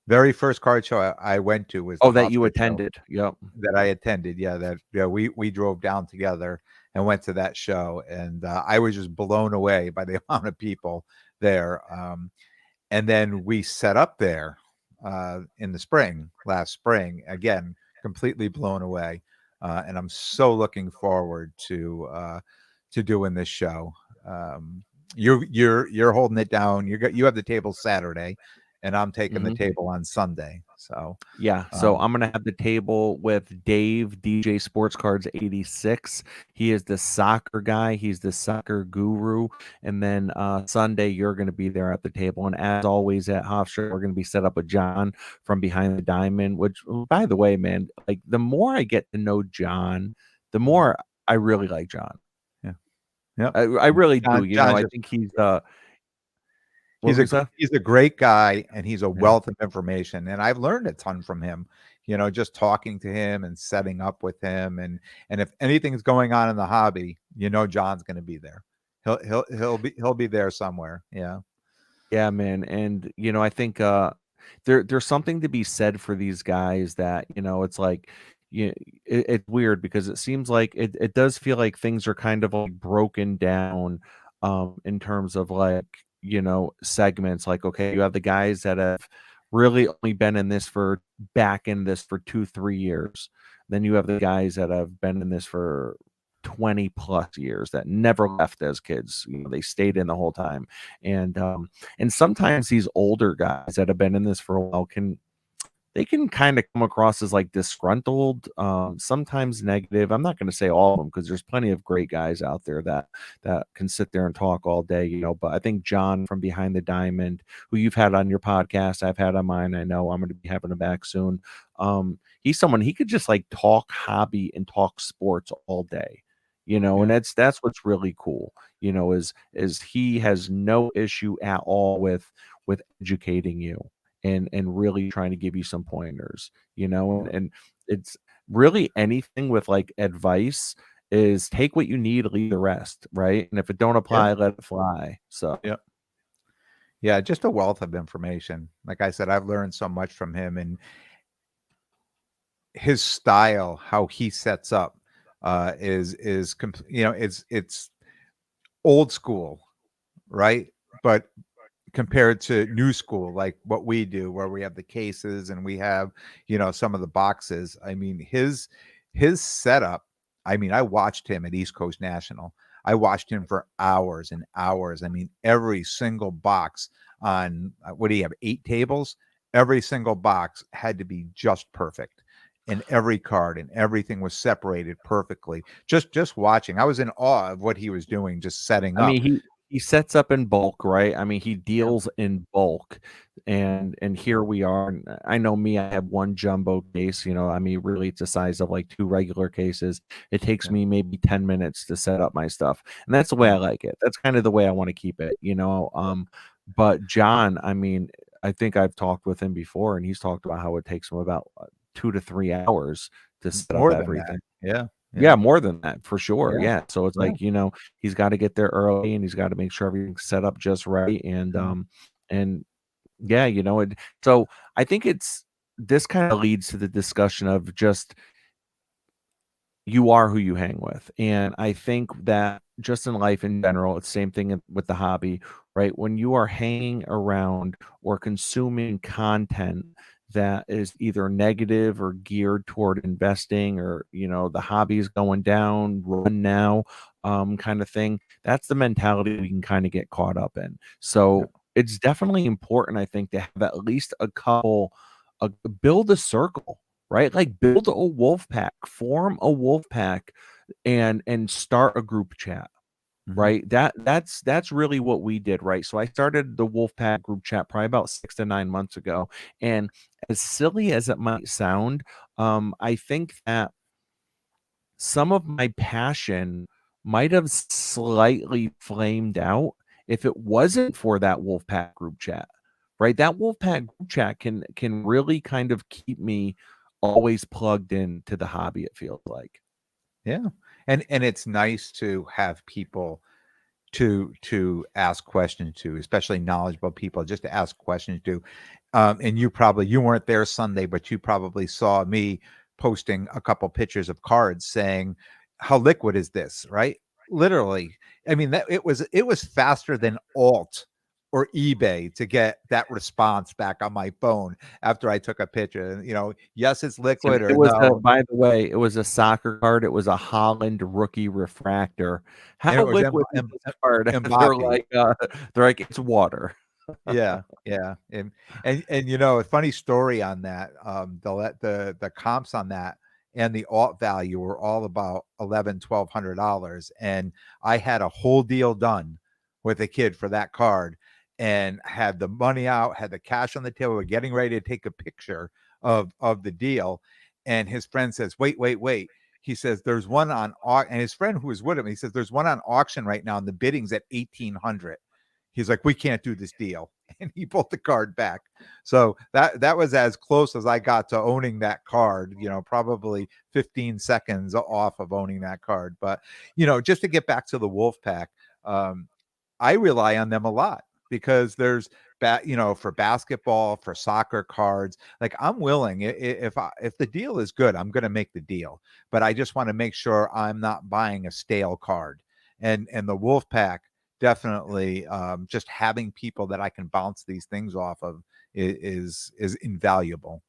Speaker 2: Very first card show I went to was
Speaker 1: that you attended. Yep.
Speaker 2: That I attended. Yeah, we drove down together and went to that show, and I was just blown away by the amount of people there. And then we set up there in the last spring, again, completely blown away. And I'm so looking forward to doing this show. You're holding it down. You have the table Saturday, and I'm taking the table on Sunday. So
Speaker 1: yeah, so I'm gonna have the table with Dave, DJ Sports Cards 86. He is the soccer guy. He's the soccer guru. And then Sunday, you're gonna be there at the table. And as always at Hofstra, we're gonna be set up with John from Behind the Diamond. Which, by the way, man, like the more I get to know John, the more I really like John.
Speaker 2: Yeah,
Speaker 1: I really do. I think
Speaker 2: he's a great guy, and he's a wealth of information, and I've learned a ton from him, just talking to him and setting up with him, and if anything's going on in the hobby, John's going to be there. He'll be there somewhere.
Speaker 1: Yeah, man. And I think there's something to be said for these guys that it's like it's weird because it seems like it does feel like things are kind of like broken down in terms of like segments. Like, okay, you have the guys that have really only been in this for 2-3 years. Then you have the guys that have been in this for 20 plus years that never left as kids. They stayed in the whole time. And sometimes these older guys that have been in this for a while can kind of come across as like disgruntled, sometimes negative. I'm not going to say all of them because there's plenty of great guys out there that can sit there and talk all day, but I think John from Behind the Diamond, who you've had on your podcast, I've had on mine, I know I'm going to be having him back soon. He's someone, he could just like talk hobby and talk sports all day, and that's what's really cool, is he has no issue at all with educating you and really trying to give you some pointers, and it's really anything with like advice is take what you need, leave the rest, right? And if it don't apply, let it fly. So
Speaker 2: yeah, just a wealth of information. Like I said, I've learned so much from him, and his style, how he sets up is it's old school, right? But compared to new school, like what we do, where we have the cases and we have some of the boxes. I mean, his setup, I mean, I watched him at East Coast National. I watched him for hours and hours. I mean, every single box on what do you have, 8 tables? Every single box had to be just perfect, and every card and everything was separated perfectly. Just watching, I was in awe of what he was doing, just setting
Speaker 1: I
Speaker 2: up.
Speaker 1: mean, he sets up in bulk, right? I mean, he deals in bulk, and here we are. And I know me, I have one jumbo case. I mean, really, it's the size of like two regular cases. It takes
Speaker 2: Yeah.
Speaker 1: me maybe 10 minutes to set up my stuff, and that's the way I
Speaker 2: Yeah.
Speaker 1: like it. That's kind of the way I want to keep it. But John, I mean, I think I've talked with him before, and he's talked about how it takes him about 2 to 3 hours to set up
Speaker 2: More than that.
Speaker 1: everything.
Speaker 2: Yeah.
Speaker 1: Yeah,
Speaker 2: Yeah.
Speaker 1: more than that for sure.
Speaker 2: Yeah.
Speaker 1: Yeah. So it's
Speaker 2: Yeah.
Speaker 1: like, he's got to get there early and he's got to make sure everything's set up just right. And yeah, so I think this kind of leads to the discussion of just you are who you hang with. And I think that just in life in general, it's the same thing with the hobby, right? When you are hanging around or consuming content that is either negative or geared toward investing, or, the hobby is going down, run now, kind of thing, that's the mentality we can kind of get caught up in.
Speaker 2: Yeah.
Speaker 1: So it's definitely important, I think, to have at least build a circle, right? Like build a wolf pack, form a wolf pack, and start a group chat,
Speaker 2: Mhm.
Speaker 1: right? That's really what we did, right? So I started the wolf pack group chat probably about 6 to 9 months ago, and as silly as it might sound, I think that some of my passion might have slightly flamed out if it wasn't for that Wolfpack group chat, right? That Wolfpack group chat can really kind of keep me always plugged in to the hobby, it feels like.
Speaker 2: Yeah. And it's nice to have people to ask questions to, especially knowledgeable people, just to ask questions to. And you weren't there Sunday, but you probably saw me posting a couple pictures of cards saying, "How liquid is this?" Right? Literally, I mean that it was faster than Alt or eBay to get that response back on my phone after I took a picture. And yes, it's
Speaker 1: And
Speaker 2: liquid
Speaker 1: it
Speaker 2: or
Speaker 1: was
Speaker 2: no.
Speaker 1: by the way, it was a soccer card. It was a Holland rookie refractor.
Speaker 2: And
Speaker 1: How
Speaker 2: it was
Speaker 1: liquid is this card? They're
Speaker 2: Mbappe.
Speaker 1: like, they're like, it's water.
Speaker 2: Yeah, yeah, and a funny story on that, the comps on that and the alt value were all about 11, $1,200, and I had a whole deal done with a kid for that card, and had the money out, had the cash on the table, we're getting ready to take a picture of the deal, and his friend says, "Wait, wait, wait." He says, "There's one on au," and his friend who was with him, he says, "There's one on auction right now, and the bidding's at 1,800." He's like, "We can't do this deal." And he pulled the card back. So that was as close as I got to owning that card, probably 15 seconds off of owning that card. But, just to get back to the Wolfpack, um, I rely on them a lot because there's for basketball, for soccer cards, like I'm willing if the deal is good, I'm going to make the deal, but I just want to make sure I'm not buying a stale card. And the Wolfpack definitely, just having people that I can bounce these things off of is invaluable.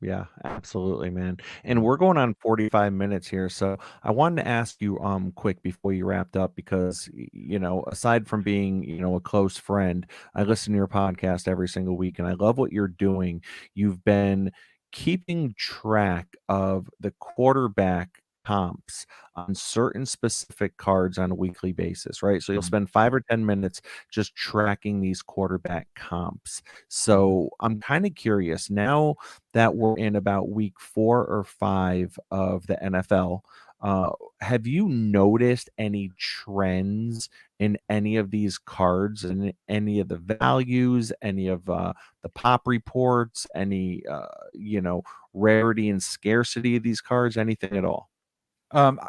Speaker 1: Yeah, absolutely, man. And
Speaker 2: Yeah.
Speaker 1: we're going on 45 minutes here. So I wanted to ask you quick before you wrapped up because aside from being, a close friend, I listen to your podcast every single week and I love what you're doing. You've been keeping track of the quarterback comps on certain specific cards on a weekly basis, right? So you'll
Speaker 2: Mhm.
Speaker 1: spend 5 or 10 minutes just tracking these quarterback comps.
Speaker 2: Mhm.
Speaker 1: So I'm kind of curious now that we're in about week 4 or 5 of the NFL. Uh, have you noticed any trends in any of these cards and any of the values, any of the pop reports, any rarity and scarcity of these cards, anything at all?
Speaker 2: Um,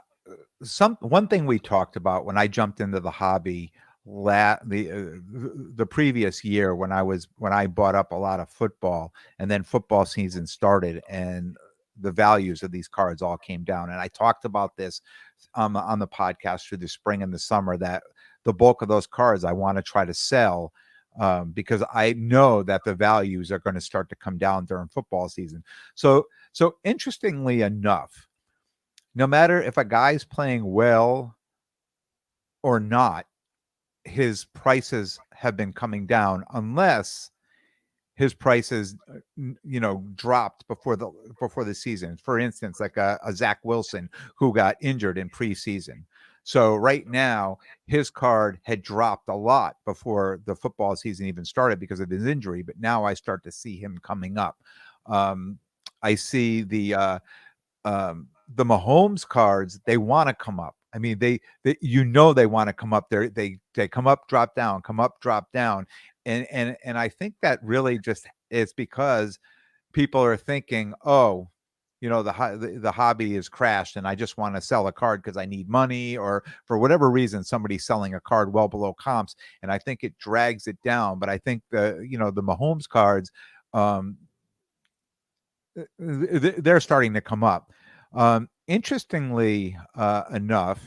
Speaker 2: some one thing we talked about when I jumped into the hobby the previous year when I bought up a lot of football, and then football season started and the values of these cards all came down. And I talked about this on the podcast through the spring and the summer, that the bulk of those cards I want to try to sell, because I know that the values are going to start to come down during football season. So interestingly enough, no matter if a guy's playing well or not, his prices have been coming down unless his prices, dropped before the season. For instance, like a Zach Wilson who got injured in preseason. So right now, his card had dropped a lot before the football season even started because of his injury. But now I start to see him coming up. I see the Mahomes cards, they want to come up. I mean, they they want to come up there. They come up, drop down, come up, drop down. And I think that really just is because people are thinking, oh, the hobby is crashed and I just want to sell a card because I need money, or for whatever reason somebody's selling a card well below comps, and I think it drags it down. But I think the Mahomes cards, um, they're starting to come up. Interestingly enough,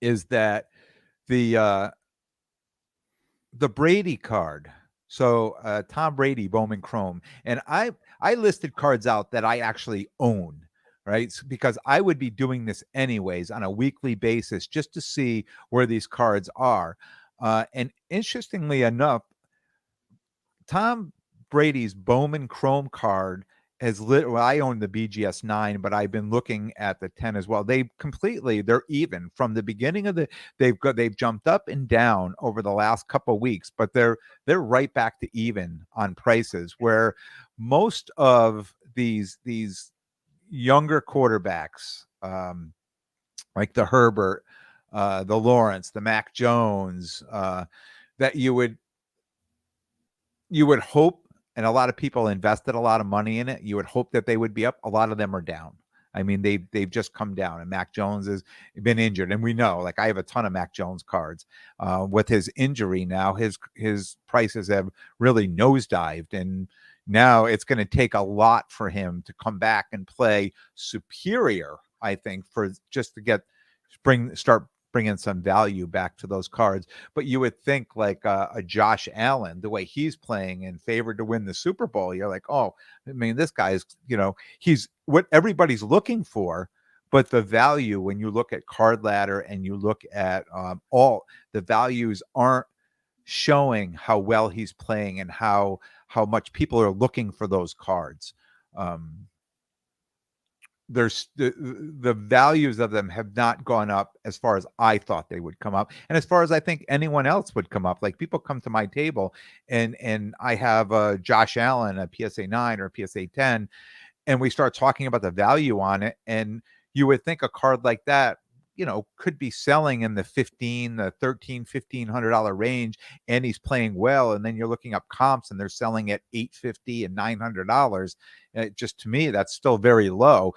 Speaker 2: is that the the Brady card. So Tom Brady Bowman Chrome, and I listed cards out that I actually own, right? Because I would be doing this anyways on a weekly basis just to see where these cards are. And interestingly enough, Tom Brady's Bowman Chrome card has lit. Well, I own the BGS 9, but I've been looking at the 10 as well. They're even from the beginning of they've jumped up and down over the last couple of weeks, but they're right back to even on prices, where most of these younger quarterbacks, like the Herbert, the Lawrence, the Mac Jones, that you would hope, and a lot of people invested a lot of money in it, you would hope that they would be up. A lot of them are down. I mean, they've just come down, and Mac Jones has been injured, and we know. Like, I have a ton of Mac Jones cards. With his injury now, his prices have really nosedived, and now it's going to take a lot for him to come back and play superior. I think for just to start bringing some value back to those cards. But you would think like a Josh Allen, the way he's playing and favored to win the Super Bowl, you're like, oh, I mean, this guy's, he's what everybody's looking for. But the value, when you look at Card Ladder and you look at all the values, aren't showing how well he's playing and how much people are looking for those cards. There's the values of them have not gone up as far as I thought they would come up, and as far as I think anyone else would come up. Like, people come to my table, and I have a Josh Allen, a PSA 9 or a PSA 10, and we start talking about the value on it, and you would think a card like that, could be selling in the $1,300-$1,500 range, and he's playing well. And then you're looking up comps and they're selling at $850 and $900. Just, to me, that's still very low.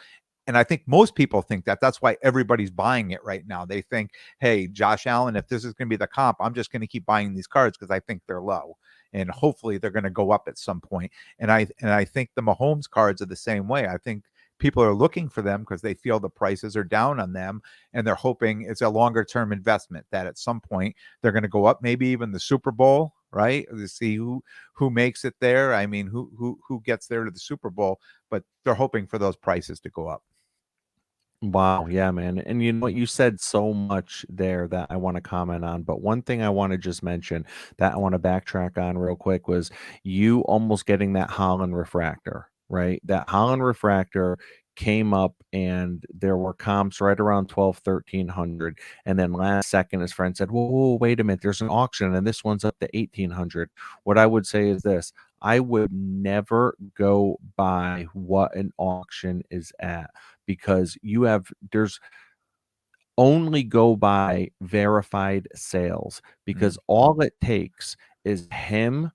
Speaker 2: And I think most people think that. That's why everybody's buying it right now. They think, hey, Josh Allen, if this is going to be the comp, I'm just going to keep buying these cards because I think they're low. And hopefully they're going to go up at some point. And I think the Mahomes cards are the same way. I think people are looking for them because they feel the prices are down on them, and they're hoping it's a longer term investment, that at some point they're going to go up, maybe even the Super Bowl, right? To see who makes it there. I mean, who gets there to the Super Bowl, but they're hoping for those prices to go up.
Speaker 1: Wow, yeah, man. And you know what? You said so much there that I want to comment on. But one thing I want to just mention that I want to backtrack on real quick was you almost getting that Holland refractor, right? That Holland refractor came up and there were comps right around 12, 1300. And then last second, his friend said, whoa, whoa, wait a minute, there's an auction and this one's up to 1800. What I would say is this: I would never go by what an auction is at, because there's only go by verified sales, because all it takes is him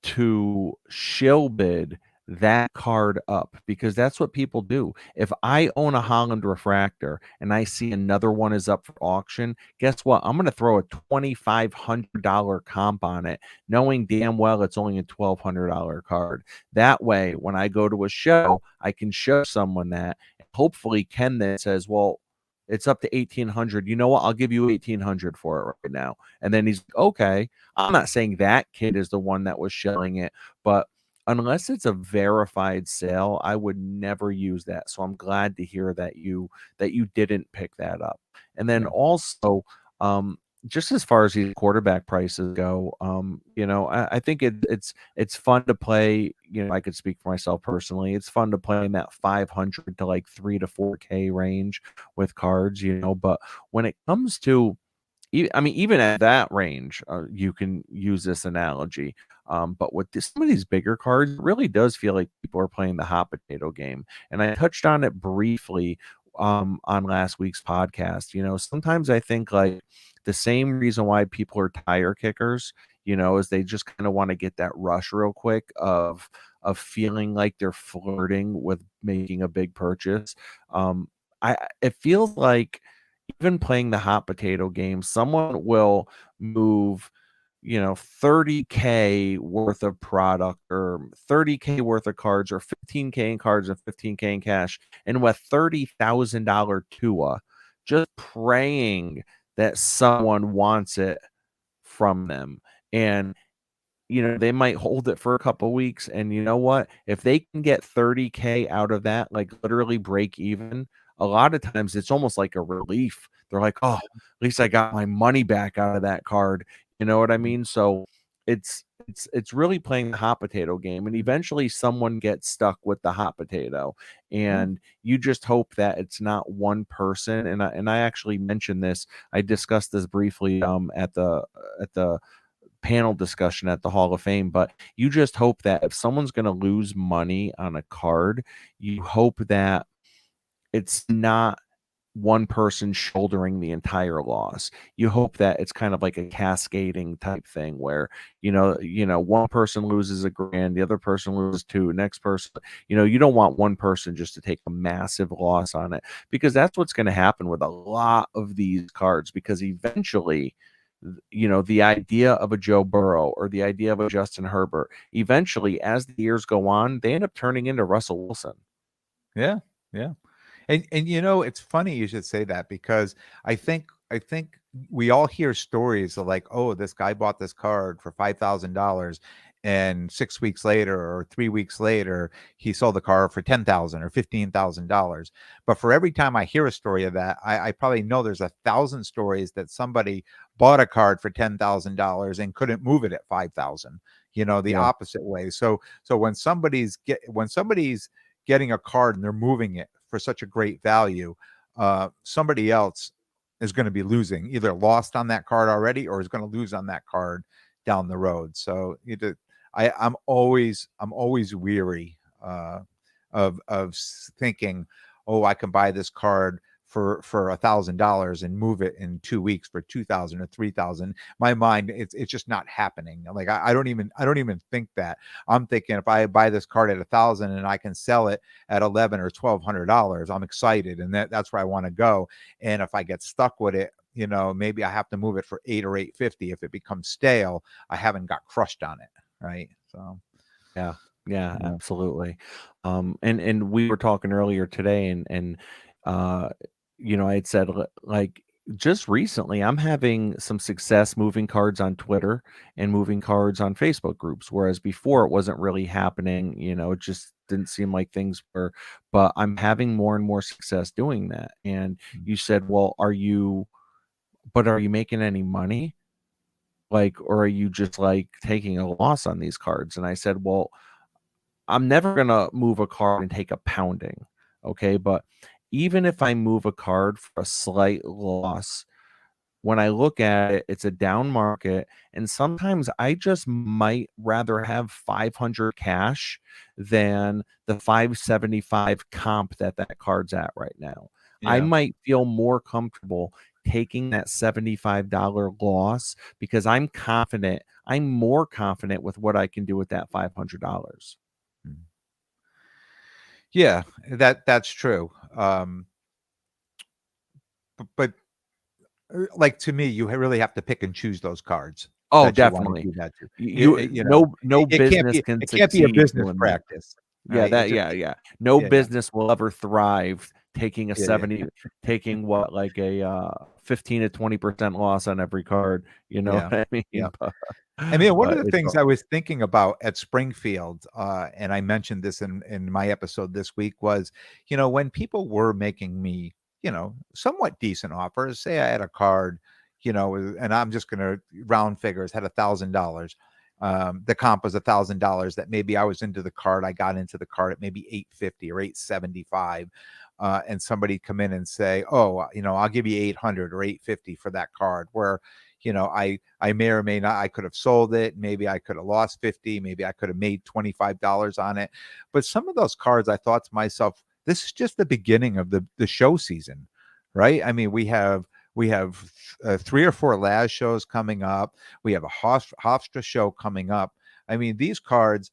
Speaker 1: to shill bid that card up, because that's what people do. If I own a Holland refractor and I see another one is up for auction, guess what? I'm going to throw a $2,500 comp on it, knowing damn well it's only a $1,200 card. That way, when I go to a show, I can show someone that, and hopefully Ken then says, well, it's up to 1800. You know what? I'll give you 1800 for it right now. And then he's okay. I'm not saying that kid is the one that was shilling it, but unless it's a verified sale, I would never use that. So I'm glad to hear that you didn't pick that up. And then also, just as far as these quarterback prices go, I think it's fun to play. I could speak for myself personally. It's fun to play in that 500 to like 3 to 4K range with cards. But when it comes to, I mean, even at that range, you can use this analogy. But with some of these bigger cards, it really does feel like people are playing the hot potato game. And I touched on it briefly on last week's podcast. Sometimes I think like the same reason why people are tire kickers, is they just kind of want to get that rush real quick of feeling like they're flirting with making a big purchase. It feels like even playing the hot potato game, someone will move, 30K worth of product or 30K worth of cards or 15K in cards and 15K in cash and with $30,000 Tua, just praying that someone wants it from them. And they might hold it for a couple weeks. And you know what? If they can get 30K out of that, like literally break even, a lot of times it's almost like a relief. They're like, oh, at least I got my money back out of that card. You know what I mean? So it's really playing the hot potato game. And eventually someone gets stuck with the hot potato.
Speaker 2: Yeah.
Speaker 1: And you just hope that it's not one person. And I actually mentioned this. I discussed this briefly at the panel discussion at the Hall of Fame, but you just hope that if someone's going to lose money on a card, you hope that it's not one person shouldering the entire loss. You hope that it's kind of like a cascading type thing where, one person loses $1,000, the other person loses two, next person, you don't want one person just to take a massive loss on it, because that's what's going to happen with a lot of these cards, because eventually the idea of a Joe Burrow or the idea of a Justin Herbert, eventually, as the years go on, they end up turning into Russell Wilson.
Speaker 2: Yeah. Yeah. And it's funny you should say that, because I think we all hear stories of like, oh, this guy bought this card for $5,000, and 6 weeks later or 3 weeks later, he sold the car for $10,000 or $15,000. But for every time I hear a story of that, I probably know there's 1,000 stories that somebody bought a card for $10,000 and couldn't move it at 5,000. The
Speaker 1: Yeah.
Speaker 2: opposite way. So when somebody's getting a card and they're moving it for such a great value, somebody else is going to be losing, either lost on that card already or is going to lose on that card down the road. So I'm always weary of thinking, oh, I can buy this card for $1,000 and move it in 2 weeks for 2,000 or 3,000. My mind, it's just not happening. Like I don't even think that. I'm thinking if I buy this card at 1,000 and I can sell it at 11 or $1,200, I'm excited, and that's where I want to go. And if I get stuck with it, maybe I have to move it for 8 or 850. If it becomes stale, I haven't got crushed on it, right? So
Speaker 1: Yeah. Yeah,
Speaker 2: yeah.
Speaker 1: absolutely. And we were talking earlier today, and uh, I had said like just recently I'm having some success moving cards on Twitter and moving cards on Facebook groups, whereas before it wasn't really happening. It just didn't seem like things were, but I'm having more and more success doing that. And you said, well, are you making any money? Like, or are you just like taking a loss on these cards? And I said, well, I'm never gonna move a card and take a pounding, okay? But even if I move a card for a slight loss, when I look at it, it's a down market, and sometimes I just might rather have 500 cash than the 575 comp that card's at right now. I
Speaker 2: Yeah.
Speaker 1: might feel more comfortable taking that $75 loss because I'm more confident with what I can do with that $500.
Speaker 2: Mm. Yeah, that's true. But like, to me, you really have to pick and choose those cards
Speaker 1: Oh,
Speaker 2: that you want to
Speaker 1: definitely.
Speaker 2: do that to.
Speaker 1: You no
Speaker 2: It can't
Speaker 1: business
Speaker 2: be
Speaker 1: can
Speaker 2: it can't be a
Speaker 1: succeed
Speaker 2: business
Speaker 1: doing that.
Speaker 2: practice,
Speaker 1: Yeah,
Speaker 2: right?
Speaker 1: yeah. No
Speaker 2: Yeah, yeah,
Speaker 1: business will ever thrive
Speaker 2: yeah, yeah,
Speaker 1: taking what, like a 15 to 20% loss on every card, you know
Speaker 2: yeah,
Speaker 1: what I
Speaker 2: yeah.
Speaker 1: mean? But
Speaker 2: I mean, one of the
Speaker 1: it's
Speaker 2: things I was thinking about at Springfield, and I mentioned this in my episode this week, was, when people were making me, somewhat decent offers. Say I had a card, and I'm just going to round figures, had $1,000. The comp was $1,000 that maybe I was into the card. I got into the card at maybe 850 or 875. And somebody come in and say, oh, I'll give you 800 or 850 for that card, where, I may or may not, I could have sold it. Maybe I could have lost 50. Maybe I could have made $25 on it. But some of those cards, I thought to myself, this is just the beginning of the show season, right? I mean, we have 3 or 4 Laz shows coming up. We have a Hofstra show coming up. I mean, these cards,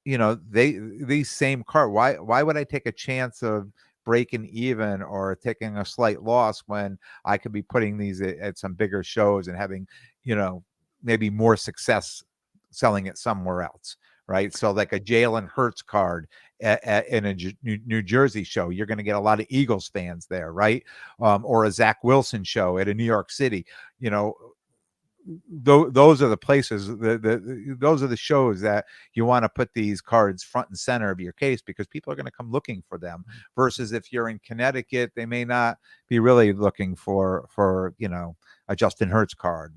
Speaker 2: these same card. Why would I take a chance of breaking even or taking a slight loss when I could be putting these at some bigger shows and having, maybe more success selling it somewhere else, right? So like a Jalen Hurts card in a New Jersey show, you're going to get a lot of Eagles fans there, right? Or a Zach Wilson show at a New York City, those are the places, those are the shows that you want to put these cards front and center of your case, because people are going to come looking for them, versus if you're in Connecticut, they may not be really looking for a Justin Hurts card.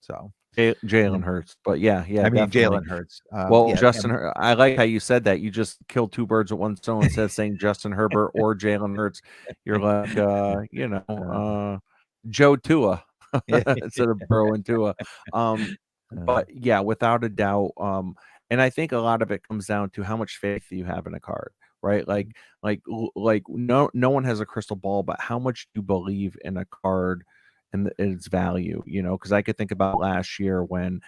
Speaker 2: So
Speaker 1: Jalen Hurts, but yeah,
Speaker 2: I mean
Speaker 1: definitely.
Speaker 2: Jalen Hurts.
Speaker 1: Well,
Speaker 2: Yeah,
Speaker 1: I like how you said that. You just killed two birds with one stone instead of saying Justin Herbert or Jalen Hurts. You're like, Joe Tua
Speaker 2: yeah.
Speaker 1: instead of Burrow and Tua. But yeah, without a doubt. And I think a lot of it comes down to how much faith you have in a card, right? Like no one has a crystal ball, but how much do you believe in a card and its value? Because I could think about last year when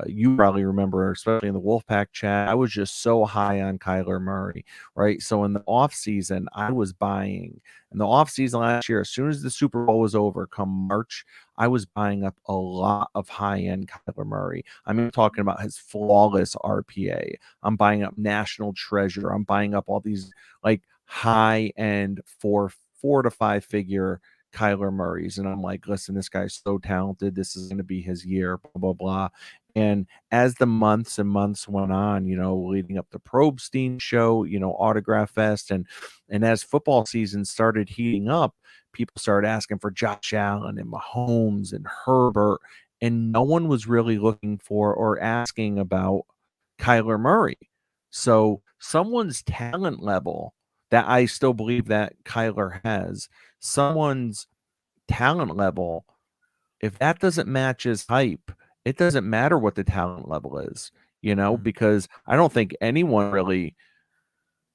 Speaker 1: you probably remember, especially in the Wolfpack chat, I was just so high on Kyler Murray, right? So in the off season, I was buying. In the off season last year, as soon as the Super Bowl was over, come March, I was buying up a lot of high end Kyler Murray. I mean, I'm talking about his flawless RPA. I'm buying up National Treasure. I'm buying up all these like high end four to five figure Kyler Murray's. And I'm like, listen, this guy's so talented. This is going to be his year, blah, blah, blah. And as the months and months went on, leading up to Probstein show, Autograph Fest, and as football season started heating up, people started asking for Josh Allen and Mahomes and Herbert, and no one was really looking for or asking about Kyler Murray. So someone's talent level that I still believe that Kyler has, someone's talent level, if that doesn't match his hype, it doesn't matter what the talent level is, because I don't think anyone really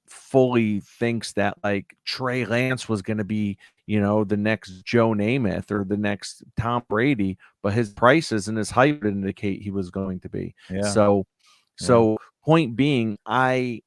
Speaker 1: fully thinks that like Trey Lance was going to be, the next Joe Namath or the next Tom Brady, but his prices and his hype indicate he was going to be.
Speaker 2: Yeah.
Speaker 1: So point being, I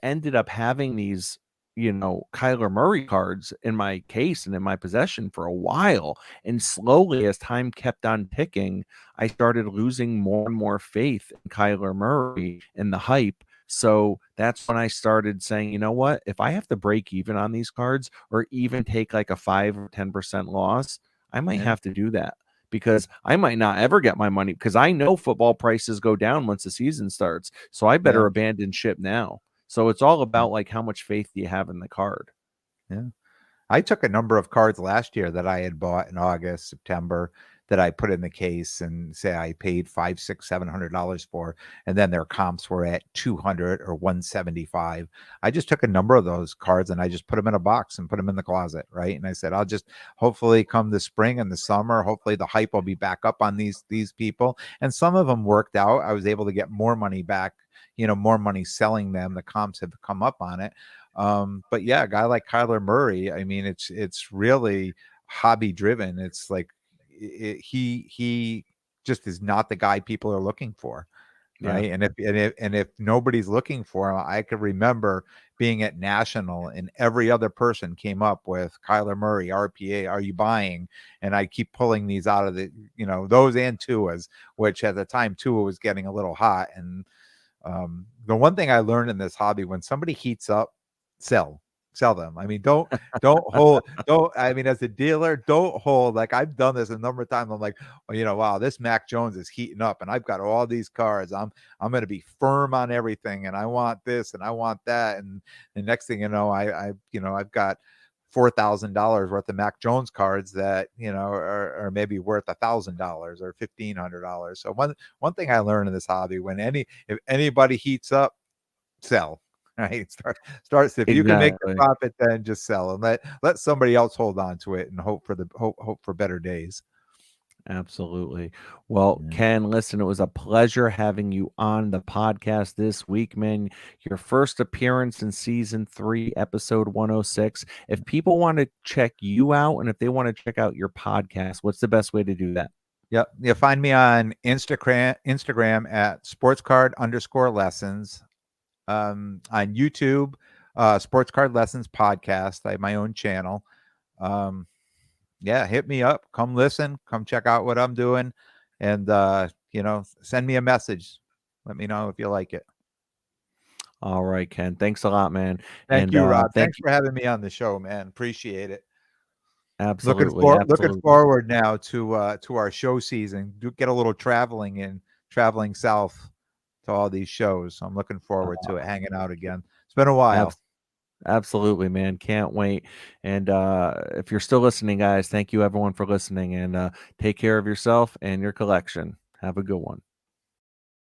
Speaker 1: ended up having these, Kyler Murray cards in my case and in my possession for a while. And slowly, as time kept on ticking, I started losing more and more faith in Kyler Murray and the hype. So that's when I started saying, you know what? If I have to break even on these cards or even take like a 5 or 10% loss, I might have to do that, because I might not ever get my money, because I know football prices go down once the season starts. So I better abandon ship now. So it's all about like how much faith do you have in the card.
Speaker 2: Yeah. I took a number of cards last year that I had bought in August, September, that I put in the case and say I paid $500, $600, $700 for, and then their comps were at 200 or 175. I just took a number of those cards and I just put them in a box and put them in the closet, right? And I said, I'll just hopefully come the spring and the summer, hopefully the hype will be back up on these people. And some of them worked out. I was able to get more money back, more money selling them. The comps have come up on it. But yeah, a guy like Kyler Murray, I mean, it's really hobby driven. It's like he just is not the guy people are looking for, right?
Speaker 1: Yeah.
Speaker 2: And if nobody's looking for him, I could remember being at National and every other person came up with Kyler Murray RPA. Are you buying? And I keep pulling these out of the those and Tua's, which at the time Tua was getting a little hot. And the one thing I learned in this hobby, when somebody heats up, sell them. I mean, don't hold, I mean, as a dealer, don't hold. Like I've done this a number of times. I'm like, well, wow, this Mac Jones is heating up and I've got all these cards. I'm going to be firm on everything. And I want this and I want that. And the next thing you know, I've got $4,000 worth of Mac Jones cards that, you know, are maybe worth $1,000 or $1,500. So one thing I learned in this hobby, if anybody heats up, sell. Right. Starts if you can make a
Speaker 1: Exactly.
Speaker 2: profit, then just sell and let somebody else hold on to it and hope for better days.
Speaker 1: Absolutely. Well,
Speaker 2: Yeah.
Speaker 1: Ken, listen, it was a pleasure having you on the podcast this week, man. Your first appearance in season 3, episode 106. If people want to check you out and if they want to check out your podcast, what's the best way to do that?
Speaker 2: Yep. You find me on Instagram at sportscard_lessons. On YouTube, Sports Card Lessons Podcast. I have my own channel. Yeah, hit me up. Come listen. Come check out what I'm doing. And, send me a message. Let me know if you like it.
Speaker 1: All right, Ken. Thanks a lot, man.
Speaker 2: Thank
Speaker 1: And
Speaker 2: you, Rob.
Speaker 1: thank
Speaker 2: Thanks
Speaker 1: you.
Speaker 2: for having me on the show, man. Appreciate it.
Speaker 1: Absolutely.
Speaker 2: Looking
Speaker 1: Absolutely.
Speaker 2: forward now to our show season. Do get a little traveling south to all these shows. So I'm looking forward to it, hanging out again. It's been a while.
Speaker 1: Absolutely, man. Can't wait. And if you're still listening, guys, thank you everyone for listening. And take care of yourself and your collection. Have a good one.